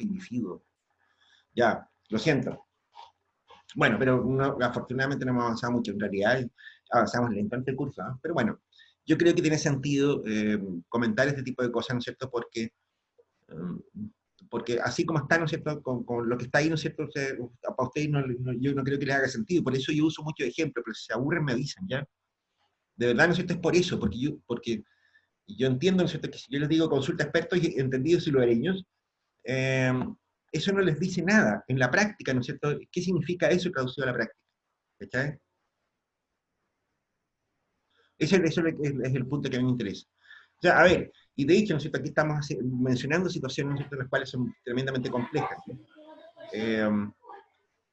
individuos. Ya, lo siento. Bueno, pero afortunadamente no hemos avanzado mucho. En realidad avanzamos lento en el curso, ¿no? Pero bueno, yo creo que tiene sentido comentar este tipo de cosas, ¿no es cierto? Porque así como está, ¿no es cierto? Con lo que está ahí, ¿no es cierto? O sea, para ustedes yo no creo que les haga sentido. Por eso yo uso muchos ejemplos, pero si se aburren me avisan, ¿ya? De verdad, ¿no es cierto? Es por eso, porque yo entiendo, ¿no es cierto? Que si yo les digo consulta a expertos y entendidos y lugareños, eh, eso no les dice nada. En la práctica, ¿no es cierto? ¿Qué significa eso traducido a la práctica? ¿Cachai? Eso es el punto que a mí me interesa. O sea, a ver, y de hecho, ¿no es cierto? Aquí estamos mencionando situaciones, ¿no es cierto?, las cuales son tremendamente complejas, ¿sí? Eh,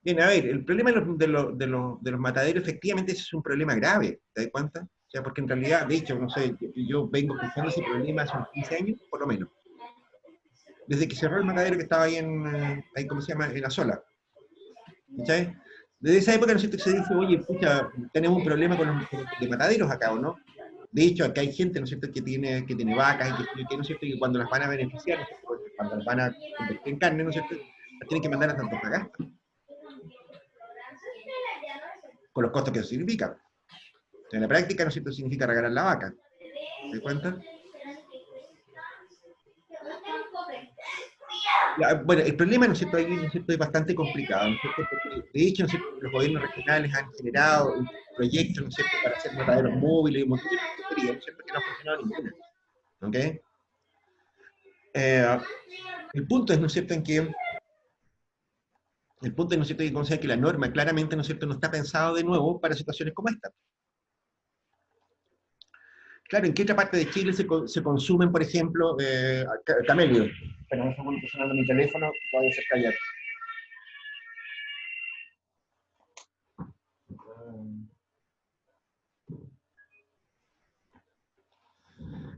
Bien, a ver, el problema de los mataderos, efectivamente, ese es un problema grave, ¿te das cuenta? O sea, porque en realidad, de hecho, no sé, yo vengo escuchando ese problema hace unos 15 años, por lo menos. Desde que cerró el matadero que estaba ahí, ¿cómo se llama? En la Sola. ¿Cachai? Desde esa época, ¿no es cierto?, que se dice, oye, pucha, tenemos un problema de mataderos acá, ¿o no? De hecho, acá hay gente, ¿no es cierto?, que tiene vacas y que, ¿no es cierto?, y que cuando las van a beneficiar, ¿no es cierto?, cuando las van a convertir en carne, ¿no es cierto?, las tienen que mandar a Antofagasta, con los costos que eso significa. O sea, en la práctica, ¿no es cierto?, significa regalar la vaca. ¿Te das cuenta? Bueno, el problema, ¿no es cierto?, ahí, ¿no es cierto?, es bastante complicado, ¿no es cierto?, porque de hecho, ¿no es cierto?, los gobiernos regionales han generado proyectos, ¿no es cierto?, para hacer mataderos móviles y un montón de tonterías, ¿no es cierto?, que no ha funcionado ninguna. ¿Ok? Eh, el punto es, ¿no es cierto?, el punto es, ¿no es cierto?, que la norma claramente, ¿no es cierto?, no está pensado de nuevo para situaciones como esta. Claro, ¿en qué otra parte de Chile se consumen, por ejemplo, camellos? Espera un segundo, está sonando mi teléfono, voy a hacer callar.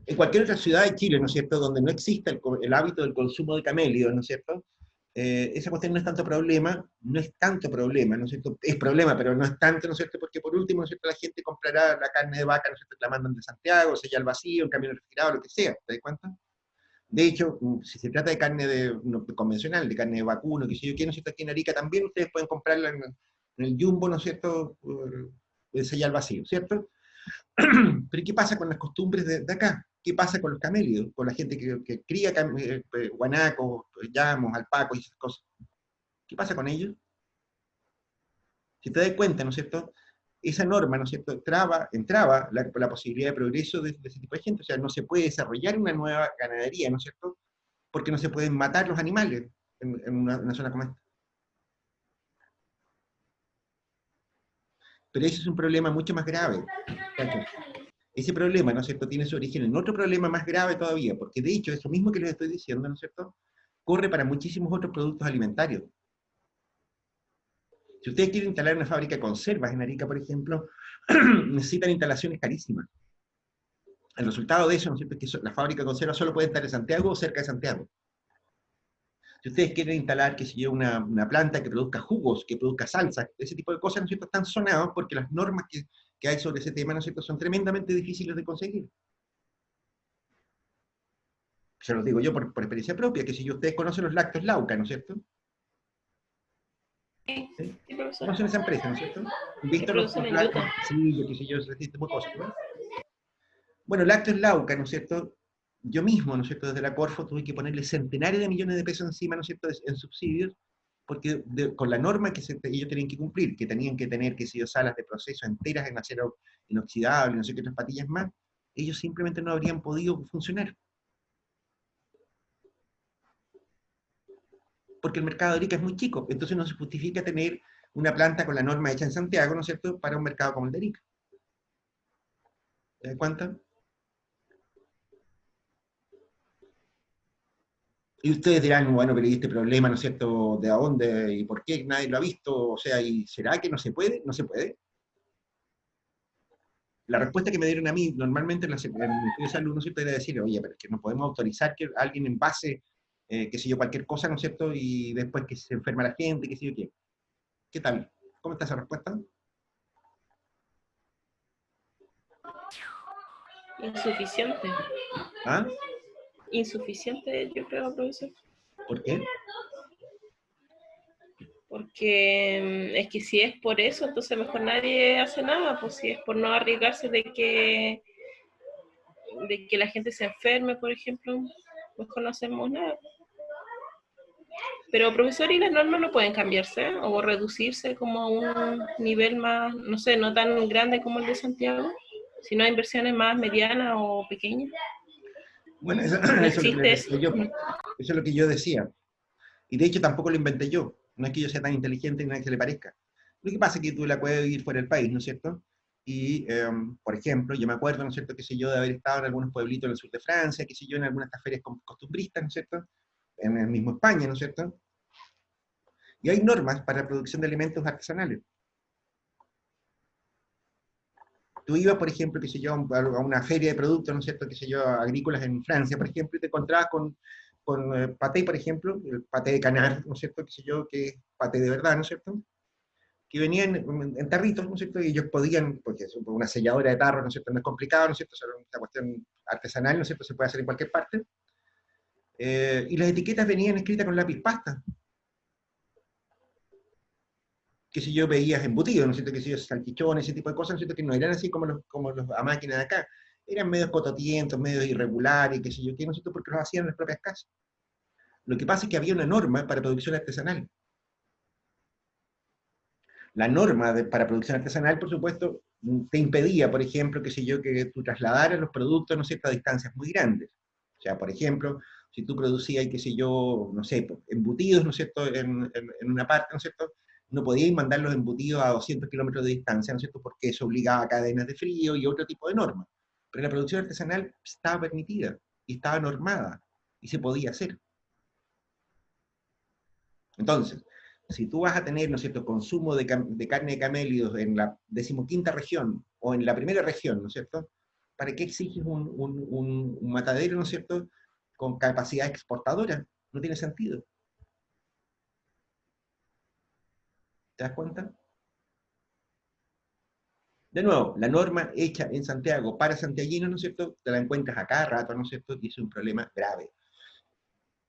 En cualquier otra ciudad de Chile, ¿no es cierto?, donde no exista el hábito del consumo de camellos, ¿no es cierto?, esa cuestión no es tanto problema, ¿no es cierto? Es problema, pero no es tanto, ¿no es cierto? Porque por último, ¿no es cierto?, la gente comprará la carne de vaca, ¿no es cierto?, que la mandan de Santiago, sella al vacío, en camión refrigerado, lo que sea, ¿te das cuenta? De hecho, si se trata de carne convencional, de carne de vacuno, que sé yo qué, ¿no es cierto?, aquí en Arica también ustedes pueden comprarla en el Jumbo, ¿no es cierto?, sella al vacío, ¿cierto? Pero ¿qué pasa con las costumbres de acá? ¿Qué pasa con los camélidos? Con la gente que cría guanacos, llamos, alpacos y esas cosas. ¿Qué pasa con ellos? Si te das cuenta, ¿no es cierto? Esa norma, ¿no es cierto?, entraba la posibilidad de progreso de ese tipo de gente. O sea, no se puede desarrollar una nueva ganadería, ¿no es cierto?, porque no se pueden matar los animales en una zona como esta. Pero ese es un problema mucho más grave, muchachos. Ese problema, ¿no es cierto?, tiene su origen en otro problema más grave todavía, porque de hecho, eso mismo que les estoy diciendo, ¿no es cierto?, corre para muchísimos otros productos alimentarios. Si ustedes quieren instalar una fábrica de conservas en Arica, por ejemplo, necesitan instalaciones carísimas. El resultado de eso, ¿no es cierto?, es que la fábrica de conservas solo puede estar en Santiago o cerca de Santiago. Si ustedes quieren instalar, qué sé yo, una planta que produzca jugos, que produzca salsas, ese tipo de cosas, ¿no es cierto?, están sonados porque las normas que hay sobre ese tema, ¿no es cierto?, son tremendamente difíciles de conseguir. Se los digo yo por experiencia propia, que si ustedes conocen los lácteos Lauca, ¿no es cierto? Sí, ¿Sí? sí, profesor. Conocen esa empresa, ¿no es cierto? Han Que visto producen los en Utah. lácteos, qué sé yo, ese tipo de cosas, ¿no? Bueno, lácteos Lauca, ¿no es cierto? Yo mismo, ¿no es cierto?, desde la Corfo tuve que ponerle centenares de millones de pesos encima, ¿no es cierto?, en subsidios, porque con la norma que ellos tenían que cumplir, que tenían que tener, qué sé yo, salas de proceso enteras en acero inoxidable, no sé qué otras patillas más, ellos simplemente no habrían podido funcionar. Porque el mercado de Arica es muy chico, entonces no se justifica tener una planta con la norma hecha en Santiago, ¿no es cierto?, para un mercado como el de Arica. ¿Te das cuenta? Y ustedes dirán, bueno, pero ¿y este problema, no es cierto, de dónde y por qué nadie lo ha visto? O sea, ¿y será que no se puede? No se puede. La respuesta que me dieron a mí, normalmente en el Ministerio de Salud, ¿no es cierto?, era decir, oye, pero es que no podemos autorizar que alguien envase, qué sé yo, cualquier cosa, ¿no es cierto?, y después que se enferma la gente, qué sé yo qué. ¿Qué tal? ¿Cómo está esa respuesta? Insuficiente. ¿Ah? Insuficiente, yo creo, profesor. ¿Por qué? es que si es por eso, entonces mejor nadie hace nada, pues si es por no arriesgarse de que la gente se enferme, por ejemplo, mejor no hacemos nada. Pero profesor, ¿y las normas no pueden cambiarse o reducirse como a un nivel más, no sé, no tan grande como el de Santiago, sino a inversiones más medianas o pequeñas? Bueno, eso, No eso es lo que existe les eso. decía yo. Eso es lo que yo decía. Y de hecho tampoco lo inventé yo. No es que yo sea tan inteligente ni nada que se le parezca. Lo que pasa es que tú la puedes vivir fuera del país, ¿no es cierto? Y, por ejemplo, yo me acuerdo, ¿no es cierto?, qué sé yo, de haber estado en algunos pueblitos en el sur de Francia, qué sé yo, en algunas de estas ferias costumbristas, ¿no es cierto?, en el mismo España, ¿no es cierto? Y hay normas para la producción de alimentos artesanales. Tú ibas, por ejemplo, qué sé yo, a una feria de productos, ¿no es cierto?, qué sé yo, agrícolas en Francia, por ejemplo, y te encontrabas con paté, por ejemplo, el paté de canard, ¿no es cierto?, qué sé yo, que es paté de verdad, ¿no es cierto?, que venían en tarritos, ¿no es cierto?, y ellos podían, porque es una selladora de tarro, ¿no es cierto?, no es complicado, ¿no es cierto?, es una cuestión artesanal, ¿no es cierto?, se puede hacer en cualquier parte, y las etiquetas venían escritas con lápiz pasta, que si yo veías embutidos, ¿no es cierto?, que si yo salchichones, ese tipo de cosas, ¿no es cierto?, que no eran así como los a máquina de acá, eran medios cototientos, medios irregulares, qué sé yo, qué, ¿no es cierto?, porque los hacían en las propias casas. Lo que pasa es que había una norma para producción artesanal. La norma para producción artesanal, por supuesto, te impedía, por ejemplo, qué sé yo, que tú trasladaras los productos, ¿no es cierto?, a distancias muy grandes. O sea, por ejemplo, si tú producías, qué sé yo, no sé, embutidos, ¿no es cierto?, en una parte, ¿no es cierto?, no podías mandar los embutidos a 200 kilómetros de distancia, ¿no es cierto?, porque eso obligaba a cadenas de frío y otro tipo de normas. Pero la producción artesanal estaba permitida y estaba normada y se podía hacer. Entonces, si tú vas a tener, ¿no es cierto?, consumo de carne de camélidos en la 15ª región o en la primera región, ¿no es cierto?, ¿para qué exiges un matadero, ¿no es cierto?, con capacidad exportadora? No tiene sentido. ¿Te das cuenta? De nuevo, la norma hecha en Santiago para santiaguinos, ¿no es cierto?, te la encuentras a cada rato, ¿no es cierto?, y es un problema grave.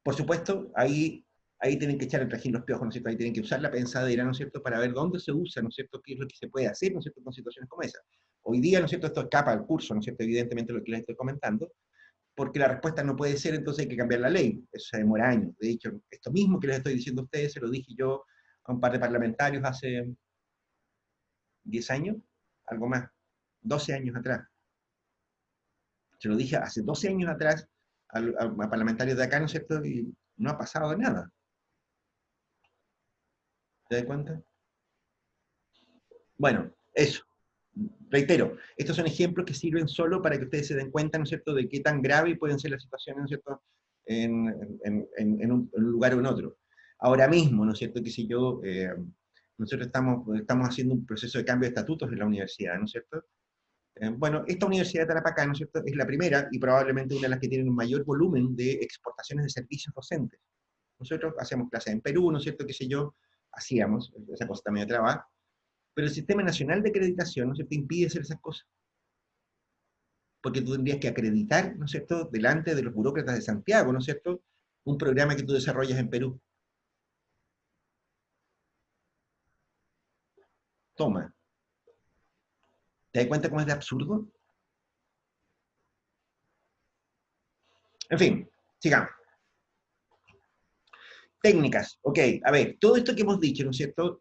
Por supuesto, ahí tienen que echar el trajín los piojos, ¿no es cierto? Ahí tienen que usar la pensadera, ¿no es cierto?, para ver dónde se usa, ¿no es cierto?, qué es lo que se puede hacer, ¿no es cierto?, con situaciones como esa. Hoy día, ¿no es cierto?, esto escapa al curso, ¿no es cierto?, evidentemente lo que les estoy comentando, porque la respuesta no puede ser, entonces hay que cambiar la ley. Eso se demora años. De hecho, esto mismo que les estoy diciendo a ustedes, se lo dije yo a un par de parlamentarios hace 10 años, algo más, 12 años atrás. Se lo dije hace 12 años atrás a parlamentarios de acá, ¿no es cierto?, y no ha pasado nada. ¿Te das cuenta? Bueno, eso. Reitero, estos son ejemplos que sirven solo para que ustedes se den cuenta, ¿no es cierto?, de qué tan grave pueden ser las situaciones, ¿no es cierto?, en un lugar o en otro. Ahora mismo, ¿no es cierto?, que si yo, nosotros estamos haciendo un proceso de cambio de estatutos en la universidad, ¿no es cierto? Bueno, esta universidad de Tarapacá, ¿no es cierto?, es la primera y probablemente una de las que tienen un mayor volumen de exportaciones de servicios docentes. Nosotros hacemos clases en Perú, ¿no es cierto?, qué sé yo, hacíamos, esa cosa también de trabajo, pero el Sistema Nacional de Acreditación, ¿no es cierto?, impide hacer esas cosas. Porque tú tendrías que acreditar, ¿no es cierto?, delante de los burócratas de Santiago, ¿no es cierto?, un programa que tú desarrollas en Perú. Toma. ¿Te das cuenta cómo es de absurdo? En fin, sigamos. Técnicas, ok, a ver, todo esto que hemos dicho, ¿no es cierto?,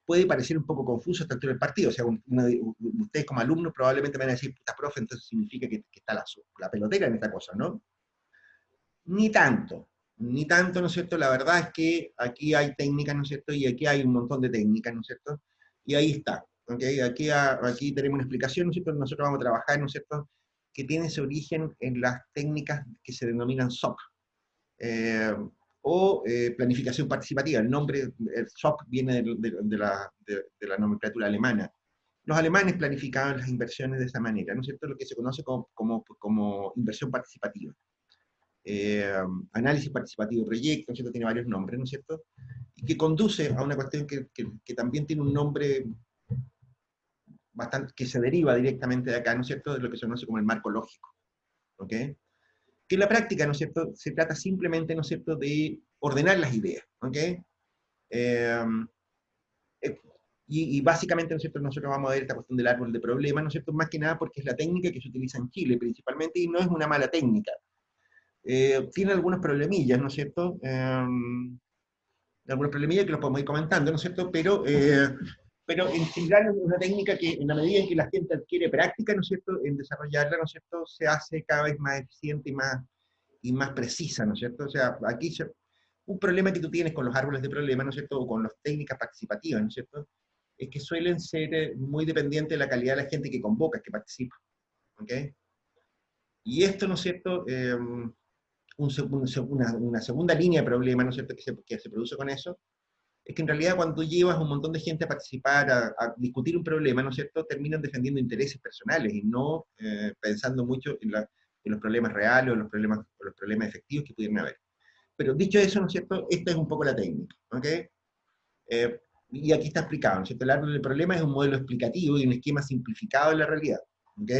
puede parecer un poco confuso a esta altura del partido, o sea, ustedes como alumnos probablemente me van a decir, puta, profe, entonces significa que está la pelotera en esta cosa, ¿no? Ni tanto, ni tanto, ¿no es cierto? La verdad es que aquí hay técnicas, ¿no es cierto? Y aquí hay un montón de técnicas, ¿no es cierto? Y ahí está, ¿ok? Aquí tenemos una explicación, ¿no es cierto? Nosotros vamos a trabajar, ¿no es cierto?, que tiene ese origen en las técnicas que se denominan SOP, eh, o planificación participativa. El nombre, el SOP, viene de la nomenclatura alemana. Los alemanes planificaban las inversiones de esa manera, ¿no es cierto? Lo que se conoce como inversión participativa. Análisis participativo de proyectos, ¿no es cierto?, tiene varios nombres, ¿no es cierto?, y que conduce a una cuestión que también tiene un nombre bastante, que se deriva directamente de acá, ¿no es cierto?, de lo que se conoce como el marco lógico, ¿ok? Que en la práctica, ¿no es cierto?, se trata simplemente, ¿no es cierto?, de ordenar las ideas, ¿ok? Y básicamente, ¿no es cierto?, nosotros vamos a ver esta cuestión del árbol de problemas, ¿no es cierto?, más que nada porque es la técnica que se utiliza en Chile principalmente, y no es una mala técnica. Tiene algunos problemillas, ¿no es cierto?, algunos problemillas que los podemos ir comentando, ¿no es cierto?, pero en general es una técnica que en la medida en que la gente adquiere práctica, ¿no es cierto?, en desarrollarla, ¿no es cierto?, se hace cada vez más eficiente y más precisa, ¿no es cierto? O sea, aquí un problema que tú tienes con los árboles de problemas, ¿no es cierto?, o con las técnicas participativas, ¿no es cierto?, es que suelen ser muy dependientes de la calidad de la gente que convoca, que participa, ¿ok? Y esto, ¿no es cierto?, una segunda línea de problema, ¿no es cierto?, que se produce con eso, es que en realidad cuando tú llevas un montón de gente a participar, a discutir un problema, ¿no es cierto?, terminan defendiendo intereses personales y no pensando mucho en los problemas reales o los problemas efectivos que pudieran haber. Pero dicho eso, ¿no es cierto?, esta es un poco la técnica, ¿ok? Y aquí está explicado, ¿no es cierto? El árbol del problema es un modelo explicativo y un esquema simplificado de la realidad, ¿ok?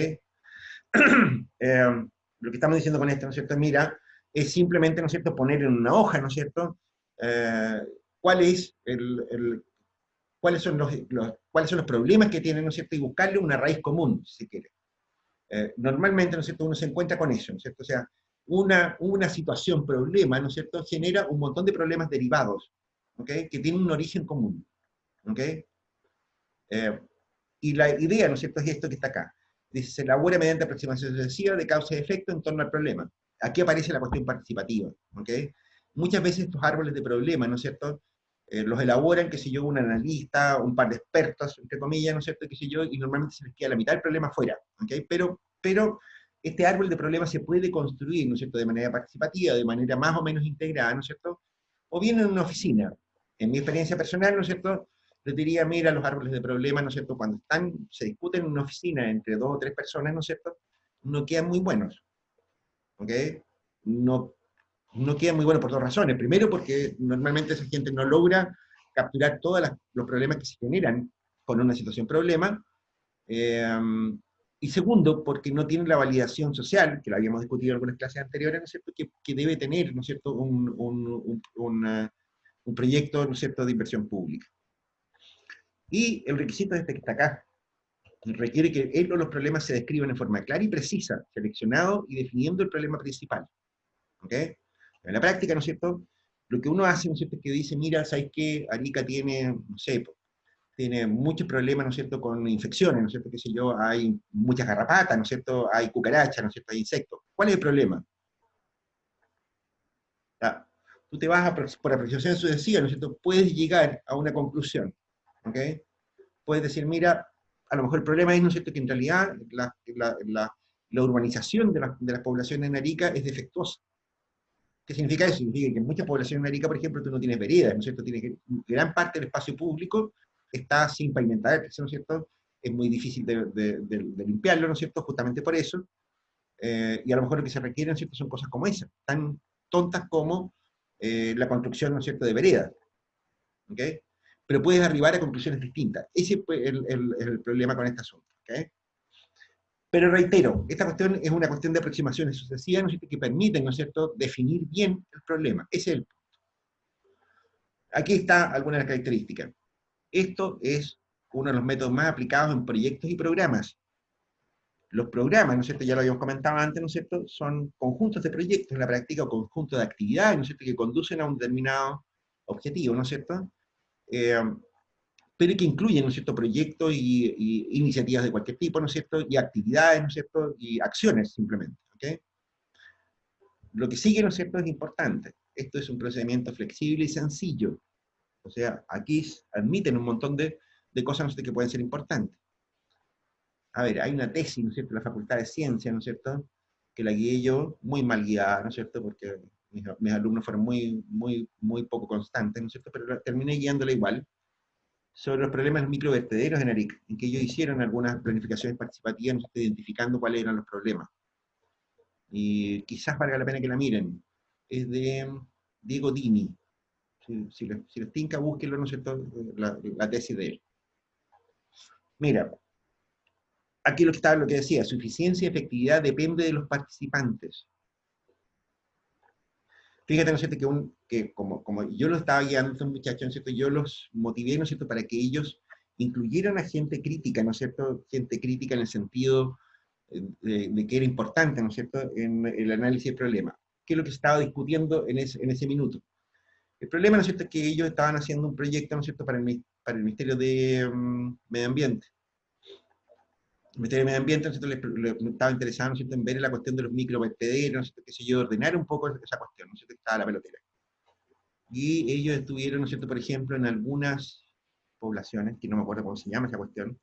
Lo que estamos diciendo con esto, ¿no es cierto?, mira, es simplemente, ¿no es cierto?, poner en una hoja, ¿no es cierto?, cuál es cuáles son los problemas que tienen, ¿no es cierto?, y buscarle una raíz común, si se quiere. Normalmente, ¿no es cierto?, uno se encuentra con eso, ¿no es cierto? O sea, una situación, problema, ¿no es cierto?, genera un montón de problemas derivados, ¿ok?, que tienen un origen común, ¿ok? Y la idea, ¿no es cierto?, es esto que está acá. Dice, se elabora mediante aproximación sucesiva de causa y efecto en torno al problema. Aquí aparece la cuestión participativa, ¿ok? Muchas veces estos árboles de problemas, ¿no es cierto?, los elaboran, qué sé yo, un analista, un par de expertos, entre comillas, ¿no es cierto?, qué sé yo, y normalmente se les queda la mitad del problema fuera, ¿ok? Pero este árbol de problemas se puede construir, ¿no es cierto?, de manera participativa, de manera más o menos integrada, ¿no es cierto?, o bien en una oficina. En mi experiencia personal, ¿no es cierto?, les diría, mira, los árboles de problemas, ¿no es cierto?, cuando se discuten en una oficina entre 2 o 3 personas, ¿no es cierto?, no quedan muy buenos, ¿ok? No, no quedan muy buenos por 2 razones. Primero, porque normalmente esa gente no logra capturar todos los problemas que se generan con una situación problema, y segundo, porque no tienen la validación social, que lo habíamos discutido en algunas clases anteriores, ¿no es cierto?, que debe tener, ¿no es cierto?, un proyecto, ¿no es cierto?, de inversión pública. Y el requisito este que está acá requiere que los problemas se describan en forma clara y precisa, seleccionado y definiendo el problema principal. ¿Ok? En la práctica, ¿no es cierto?, lo que uno hace, ¿no es cierto?, es que dice, mira, ¿sabes qué? Arica tiene, no sé, tiene muchos problemas, ¿no es cierto?, con infecciones, ¿no es cierto?, qué sé yo, hay muchas garrapatas, ¿no es cierto?, hay cucarachas, ¿no es cierto?, hay insectos. ¿Cuál es el problema? Ah, tú te vas por aproximación sucesiva, ¿no es cierto?, puedes llegar a una conclusión, ¿ok? Puedes decir, mira, a lo mejor el problema es, ¿no es cierto?, que en realidad la urbanización de las poblaciones en Arica es defectuosa. ¿Qué significa eso? Significa que en muchas poblaciones en Arica, por ejemplo, tú no tienes veredas, ¿no es cierto? Gran parte del espacio público está sin pavimentar, ¿no es cierto? Es muy difícil de limpiarlo, ¿no es cierto?, justamente por eso. Y a lo mejor lo que se requiere, ¿no es cierto?, son cosas como esas, tan tontas como la construcción, ¿no es cierto?, de veredas. ¿Ok? Pero puedes arribar a conclusiones distintas. Ese es el problema con este asunto. ¿Ok? Pero reitero, esta cuestión es una cuestión de aproximaciones sucesivas, ¿no es cierto?, que permiten, ¿no es cierto?, definir bien el problema. Ese es Aquí está alguna de las características. Esto es uno de los métodos más aplicados en proyectos y programas. Los programas, ¿no es cierto?, ya lo habíamos comentado antes, ¿no es cierto?, son conjuntos de proyectos en la práctica o conjuntos de actividades, ¿no es cierto?, que conducen a un determinado objetivo, ¿no es cierto?, pero que incluyen, ¿no es cierto?, proyectos y iniciativas de cualquier tipo, ¿no es cierto?, y actividades, ¿no es cierto?, y acciones simplemente, ¿ok? Lo que sigue, ¿no es cierto?, es importante. Esto es un procedimiento flexible y sencillo. O sea, aquí admiten un montón de cosas, ¿no es cierto?, que pueden ser importantes. A ver, hay una tesis, ¿no es cierto?, en la Facultad de Ciencias, ¿no es cierto?, que la guié yo, muy mal guiada, ¿no es cierto?, porque mis alumnos fueron muy poco constantes, ¿no es cierto?, pero terminé guiándola igual, sobre los problemas de los microvertederos en Arica, en que ellos hicieron algunas planificaciones participativas, ¿no es cierto?, identificando cuáles eran los problemas. Y quizás valga la pena que la miren. Es de Diego Dini. Si les tinca, búsquenlo, ¿no es cierto?, la tesis de él. Mira, aquí lo que decía, su eficiencia y efectividad depende de los participantes. Fíjate, ¿no es cierto?, que como yo lo estaba guiando a estos muchachos, ¿no es cierto?, yo los motivé, ¿no es cierto?, para que ellos incluyeran a gente crítica, ¿no es cierto?, gente crítica en el sentido de que era importante, ¿no es cierto?, en el análisis del problema. ¿Qué es lo que se estaba discutiendo en ese minuto? El problema, ¿no es cierto?, es que ellos estaban haciendo un proyecto, ¿no es cierto?, para el Ministerio de Medio Ambiente. El Ministerio de Medio Ambiente, ¿no es cierto?, le estaba interesado, ¿no es cierto?, en ver la cuestión de los microvertederos, ¿no es cierto?, qué sé yo, ordenar un poco esa cuestión, ¿no es cierto?, que estaba la pelotera. Y ellos estuvieron, ¿no es cierto?, por ejemplo, en algunas poblaciones, que no me acuerdo cómo se llama esa cuestión,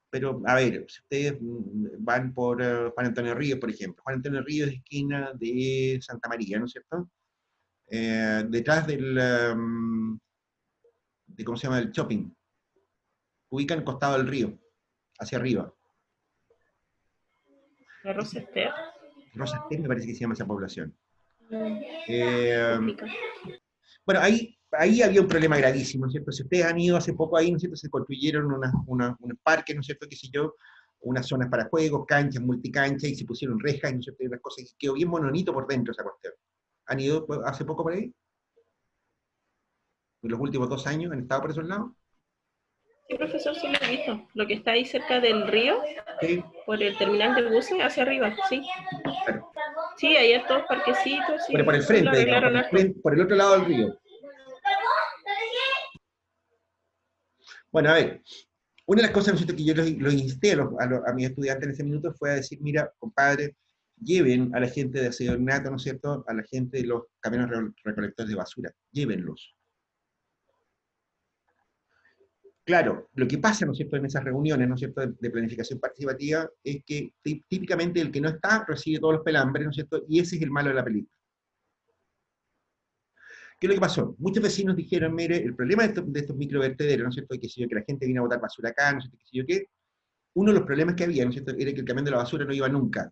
pero, a ver, si ustedes van por Juan Antonio Ríos, por ejemplo, Juan Antonio Ríos es esquina de Santa María, ¿no es cierto?, detrás de, ¿cómo se llama?, el shopping, ubican el costado del río, hacia arriba. La Rosa Ester. Rosastel me parece que se llama esa población. Pública. Bueno, ahí había un problema gravísimo, ¿no es cierto? Si ustedes han ido hace poco ahí, ¿no es cierto?, se construyeron unos parques, ¿no es cierto?, qué sé yo, unas zonas para juegos, canchas, multicanchas, y se pusieron rejas, ¿no es cierto?, y unas cosas, y quedó bien mononito por dentro esa cuestión. ¿Han ido hace poco por ahí? ¿En los últimos 2 años han estado por esos lados? Sí, profesor, sí lo he visto. Lo que está ahí cerca del río, Sí, por el terminal de buses, hacia arriba, sí. claro. Sí, hay estos parquecitos, sí, Por el sí lo frente, digamos, arreglaron harto. por el otro lado del río. Bueno, a ver, una de las cosas, ¿no es cierto?, que yo los insté a mis estudiantes en ese minuto fue a decir, mira, compadre, lleven a la gente de aseo ornato, ¿no es cierto?, a la gente de los camiones recolectores de basura, llévenlos. Claro, lo que pasa, ¿no es cierto?, en esas reuniones, ¿no es cierto?, de planificación participativa, es que típicamente el que no está recibe todos los pelambres, ¿no es cierto?, y ese es el malo de la película. ¿Qué es lo que pasó? Muchos vecinos dijeron, mire, el problema de estos microvertederos, ¿no es cierto?, que la gente viene a botar basura acá, ¿no es cierto?, qué sé yo qué, uno de los problemas que había, ¿no es cierto?, era que el camión de la basura no iba nunca.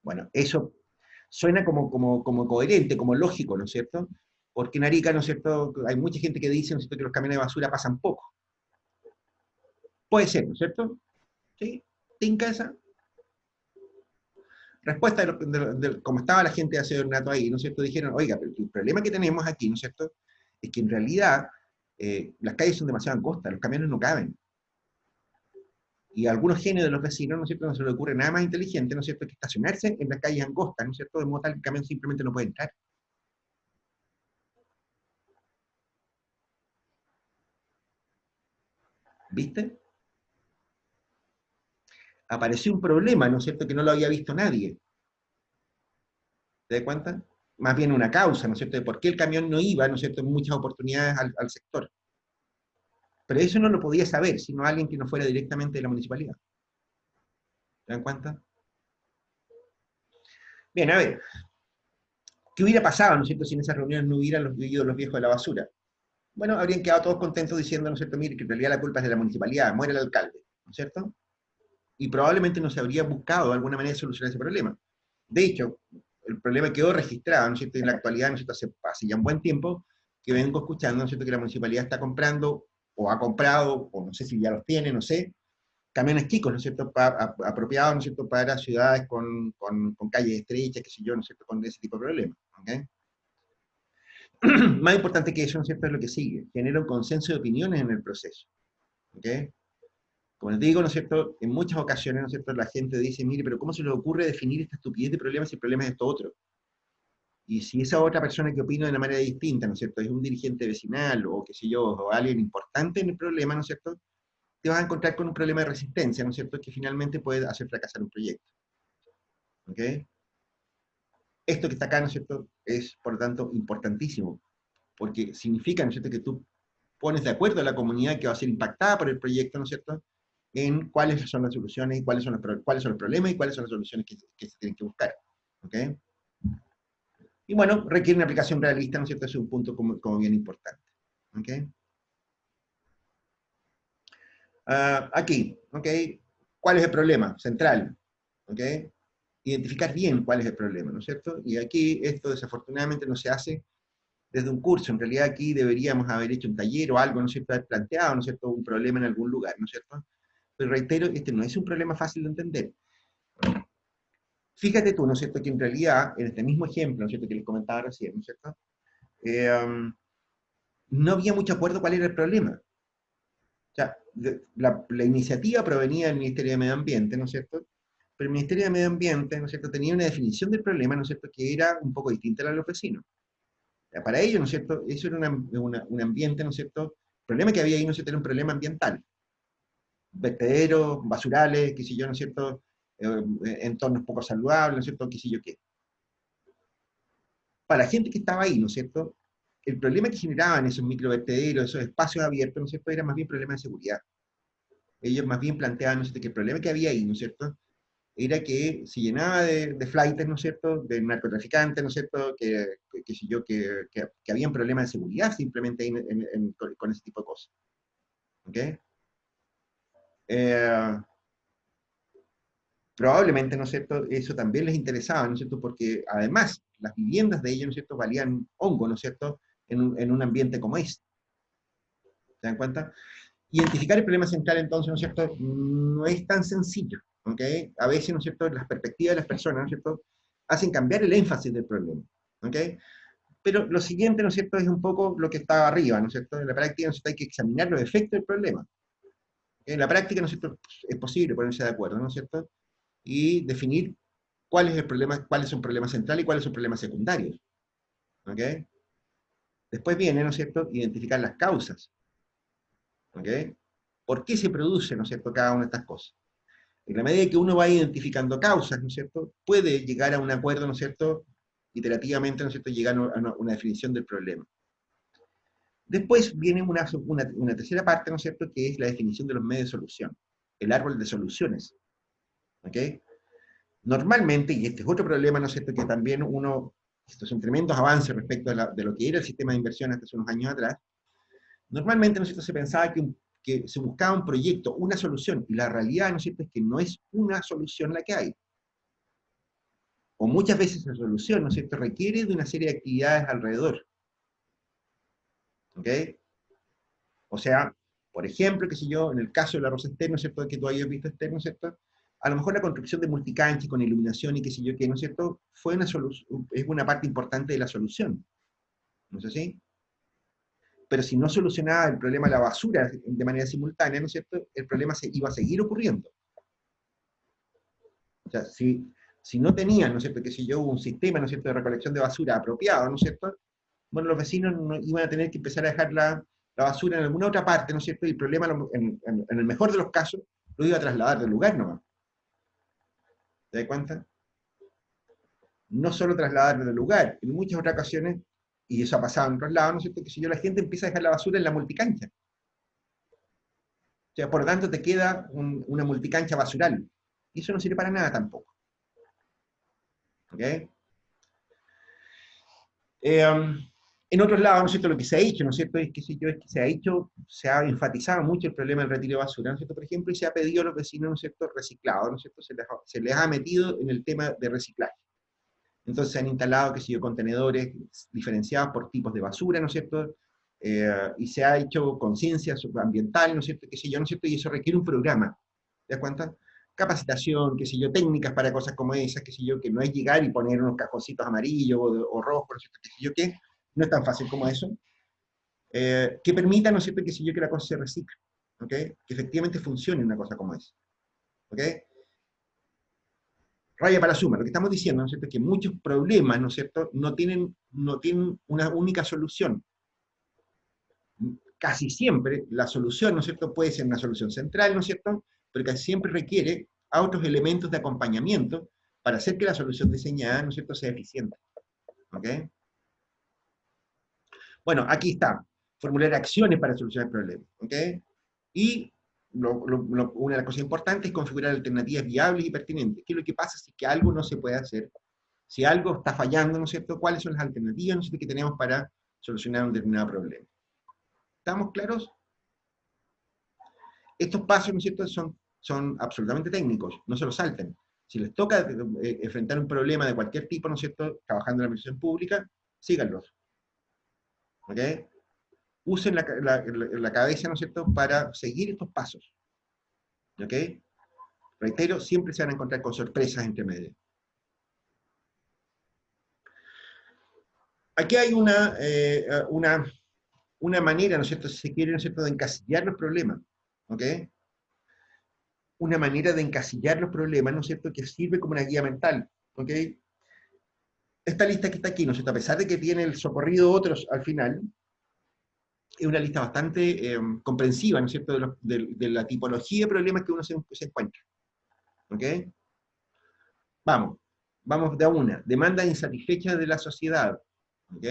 Bueno, eso suena como coherente, como lógico, ¿no es cierto? Porque en Arica, ¿no es cierto?, hay mucha gente que dice, ¿no es cierto?, que los camiones de basura pasan poco. Puede ser, ¿no es cierto? ¿Sí? ¿Tinca esa? Respuesta como estaba la gente de aseo ornato ahí, ¿no es cierto? Dijeron, oiga, pero el problema que tenemos aquí, ¿no es cierto?, es que en realidad las calles son demasiado angostas, los camiones no caben. Y a algunos genios de los vecinos, ¿no es cierto?, no se les ocurre nada más inteligente, ¿no es cierto?, que estacionarse en las calles angostas, ¿no es cierto?, de modo tal que el camión simplemente no puede entrar. ¿Viste? Apareció un problema, ¿no es cierto?, que no lo había visto nadie. ¿Te das cuenta? Más bien una causa, ¿no es cierto?, de por qué el camión no iba, ¿no es cierto?, en muchas oportunidades al sector. Pero eso no lo podía saber, sino alguien que no fuera directamente de la municipalidad. ¿Se dan cuenta? Bien, a ver, ¿qué hubiera pasado, ¿no es cierto?, si en esas reuniones no hubieran ido los viejos de la basura? Bueno, habrían quedado todos contentos diciendo, ¿no es cierto?, mire, que en realidad la culpa es de la municipalidad, muere el alcalde, ¿no es cierto? Y probablemente no se habría buscado alguna manera de solucionar ese problema. De hecho, el problema quedó registrado, ¿no es cierto?, en la actualidad, ¿no es cierto?, hace ya un buen tiempo que vengo escuchando, ¿no es cierto?, que la municipalidad está comprando, o ha comprado, o no sé si ya los tiene, no sé, camiones chicos, ¿no es cierto?, apropiados, ¿no es cierto?, para ciudades con calles estrechas, qué sé yo, ¿no es cierto?, con ese tipo de problemas. ¿Okay? Más importante que eso, ¿no es cierto?, es lo que sigue. Genera un consenso de opiniones en el proceso. ¿Okay? Como les digo, ¿no es cierto?, en muchas ocasiones, ¿no es cierto?, la gente dice, mire, pero ¿cómo se le ocurre definir esta estupidez de problemas si el problema es esto otro? Y si esa otra persona que opina de una manera distinta, ¿no es cierto?, es un dirigente vecinal, o qué sé yo, o alguien importante en el problema, ¿no es cierto?, te vas a encontrar con un problema de resistencia, ¿no es cierto?, que finalmente puede hacer fracasar un proyecto. ¿Ok? Esto que está acá, ¿no es cierto?, es, por lo tanto, importantísimo, porque significa, ¿no es cierto?, que tú pones de acuerdo a la comunidad que va a ser impactada por el proyecto, ¿no es cierto?, en cuáles son las soluciones, y cuáles son los problemas, y cuáles son las soluciones que se tienen que buscar. ¿Ok? Y bueno, requiere una aplicación realista, ¿no es cierto?, ese es un punto como bien importante. ¿Ok? Aquí, ¿ok? ¿Cuál es el problema central? ¿Ok? Identificar bien cuál es el problema, ¿no es cierto? Y aquí esto desafortunadamente no se hace desde un curso. En realidad aquí deberíamos haber hecho un taller o algo, ¿no es cierto?, haber planteado, ¿no es cierto?, un problema en algún lugar, ¿no es cierto? Pero reitero, este no es un problema fácil de entender. Fíjate tú, ¿no es cierto?, que en realidad, en este mismo ejemplo, ¿no es cierto?, que les comentaba recién, ¿no es cierto?, no había mucho acuerdo cuál era el problema. O sea, la iniciativa provenía del Ministerio de Medio Ambiente, ¿no es cierto?, pero el Ministerio de Medio Ambiente, ¿no es cierto?, tenía una definición del problema, ¿no es cierto?, que era un poco distinta a la de los vecinos. O sea, para ellos, ¿no es cierto?, eso era un ambiente, ¿no es cierto?, el problema que había ahí, ¿no es cierto?, era un problema ambiental. Vertederos, basurales, qué sé yo, ¿no es cierto?, entornos poco saludables, ¿no es cierto?, qué sé yo qué. Para la gente que estaba ahí, ¿no es cierto?, el problema que generaban esos microvertederos, esos espacios abiertos, ¿no es cierto?, era más bien problema de seguridad. Ellos más bien planteaban, ¿no es cierto?, que el problema que había ahí, ¿no es cierto?, era que se llenaba de flaites, ¿no es cierto?, de narcotraficantes, ¿no es cierto?, que habían problemas de seguridad simplemente ahí con ese tipo de cosas. ¿Ok? Eh, Probablemente, ¿no es cierto?, eso también les interesaba, ¿no es cierto?, porque además las viviendas de ellos, ¿no es cierto?, valían hongo, ¿no es cierto?, en un ambiente como este. ¿Se dan cuenta? Identificar el problema central, entonces, ¿no es cierto?, no es tan sencillo, ¿ok? A veces, ¿no es cierto?, las perspectivas de las personas, ¿no es cierto?, hacen cambiar el énfasis del problema, ¿ok? Pero lo siguiente, ¿no es cierto?, es un poco lo que está arriba, ¿no es cierto? En la práctica, ¿no es cierto?, hay que examinar los efectos del problema. En la práctica, ¿no es cierto?, es posible ponerse de acuerdo, ¿no es cierto?, y definir cuál es el problema, cuáles son problemas centrales y cuáles son problemas secundarios, ¿ok? Después viene, ¿no es cierto?, identificar las causas, ¿ok? ¿Por qué se produce, ¿no es cierto?, cada una de estas cosas? En la medida que uno va identificando causas, ¿no es cierto?, puede llegar a un acuerdo, ¿no es cierto?, iterativamente, ¿no es cierto?, llegar a una definición del problema. Después viene una tercera parte, ¿no es cierto?, que es la definición de los medios de solución, el árbol de soluciones, ¿ok? Normalmente, y este es otro problema, ¿no es cierto?, que también estos son tremendos avances respecto de lo que era el sistema de inversión hasta hace unos años atrás, normalmente, ¿no es cierto?, se pensaba que se buscaba un proyecto, una solución, y la realidad, ¿no es cierto?, es que no es una solución la que hay. O muchas veces la solución, ¿no es cierto?, requiere de una serie de actividades alrededor. ¿Ok? O sea, por ejemplo, qué sé yo, en el caso de la Rosa Ester, ¿no es cierto?, que tú hayas visto Ester, ¿no es cierto?, a lo mejor la construcción de multicanchas con iluminación y qué sé yo qué, ¿no es cierto?, es una parte importante de la solución. ¿No es así? Pero si no solucionaba el problema de la basura de manera simultánea, ¿no es cierto?, el problema iba a seguir ocurriendo. O sea, si no tenían, ¿no es cierto?, que si yo, un sistema, ¿no es cierto?, de recolección de basura apropiado, ¿no es cierto?, bueno, los vecinos iban a tener que empezar a dejar la basura en alguna otra parte, ¿no es cierto?, y el problema, en el mejor de los casos, lo iba a trasladar del lugar nomás. ¿Te das cuenta? No solo trasladar del lugar, en muchas otras ocasiones, y eso ha pasado en otros lados, ¿no es cierto?, que si yo, la gente empieza a dejar la basura en la multicancha. O sea, por lo tanto, te queda una multicancha basural. Y eso no sirve para nada tampoco. ¿Ok? En otros lados, ¿no es cierto?, lo que se ha hecho, ¿no es cierto?, es que se ha enfatizado mucho el problema del retiro de basura, ¿no es cierto?, por ejemplo, y se ha pedido a los vecinos, ¿no es cierto?, reciclado, ¿no es cierto?, se les ha metido en el tema de reciclaje. Entonces se han instalado, qué sé yo, contenedores diferenciados por tipos de basura, ¿no es cierto?, y se ha hecho conciencia ambiental, ¿no es cierto?, qué sé yo, ¿no es cierto?, y eso requiere un programa, ¿te das cuenta? Capacitación, qué sé yo, técnicas para cosas como esas, qué sé yo, que no es llegar y poner unos cajoncitos amarillos o rojos, ¿no es cierto?, qué sé yo qué, no es tan fácil como eso, que permita, ¿no es cierto?, qué sé yo, que la cosa se recicle, ¿ok? Que efectivamente funcione una cosa como esa, ¿ok? Raya para la suma, lo que estamos diciendo, ¿no es cierto?, es que muchos problemas, ¿no es cierto?, no tienen una única solución. Casi siempre la solución, ¿no es cierto?, puede ser una solución central, ¿no es cierto?, pero casi siempre requiere a otros elementos de acompañamiento para hacer que la solución diseñada, ¿no es cierto?, sea eficiente. ¿Ok? Bueno, aquí está. Formular acciones para solucionar el problema. ¿Ok? Y una de las cosas importantes es configurar alternativas viables y pertinentes. ¿Qué es lo que pasa si que algo no se puede hacer? Si algo está fallando, ¿no es cierto? ¿Cuáles son las alternativas, ¿no es cierto?, que tenemos para solucionar un determinado problema? ¿Estamos claros? Estos pasos, ¿no es cierto?, son absolutamente técnicos, no se los salten. Si les toca enfrentar un problema de cualquier tipo, ¿no es cierto?, trabajando en la administración pública, síganlos. ¿Ok? Usen la cabeza, ¿no es cierto?, para seguir estos pasos. ¿Ok? Reitero, siempre se van a encontrar con sorpresas entre medio. Aquí hay una manera, ¿no es cierto?, si se quiere, ¿no es cierto?, de encasillar los problemas, ¿ok? Una manera de encasillar los problemas, ¿no es cierto?, que sirve como una guía mental, ¿ok? Esta lista que está aquí, ¿no es cierto?, a pesar de que tiene el socorrido otros al final, es una lista bastante comprensiva, ¿no es cierto?, de la tipología de problemas que uno se encuentra, ¿ok? Vamos de a una. Demanda insatisfecha de la sociedad, ¿ok?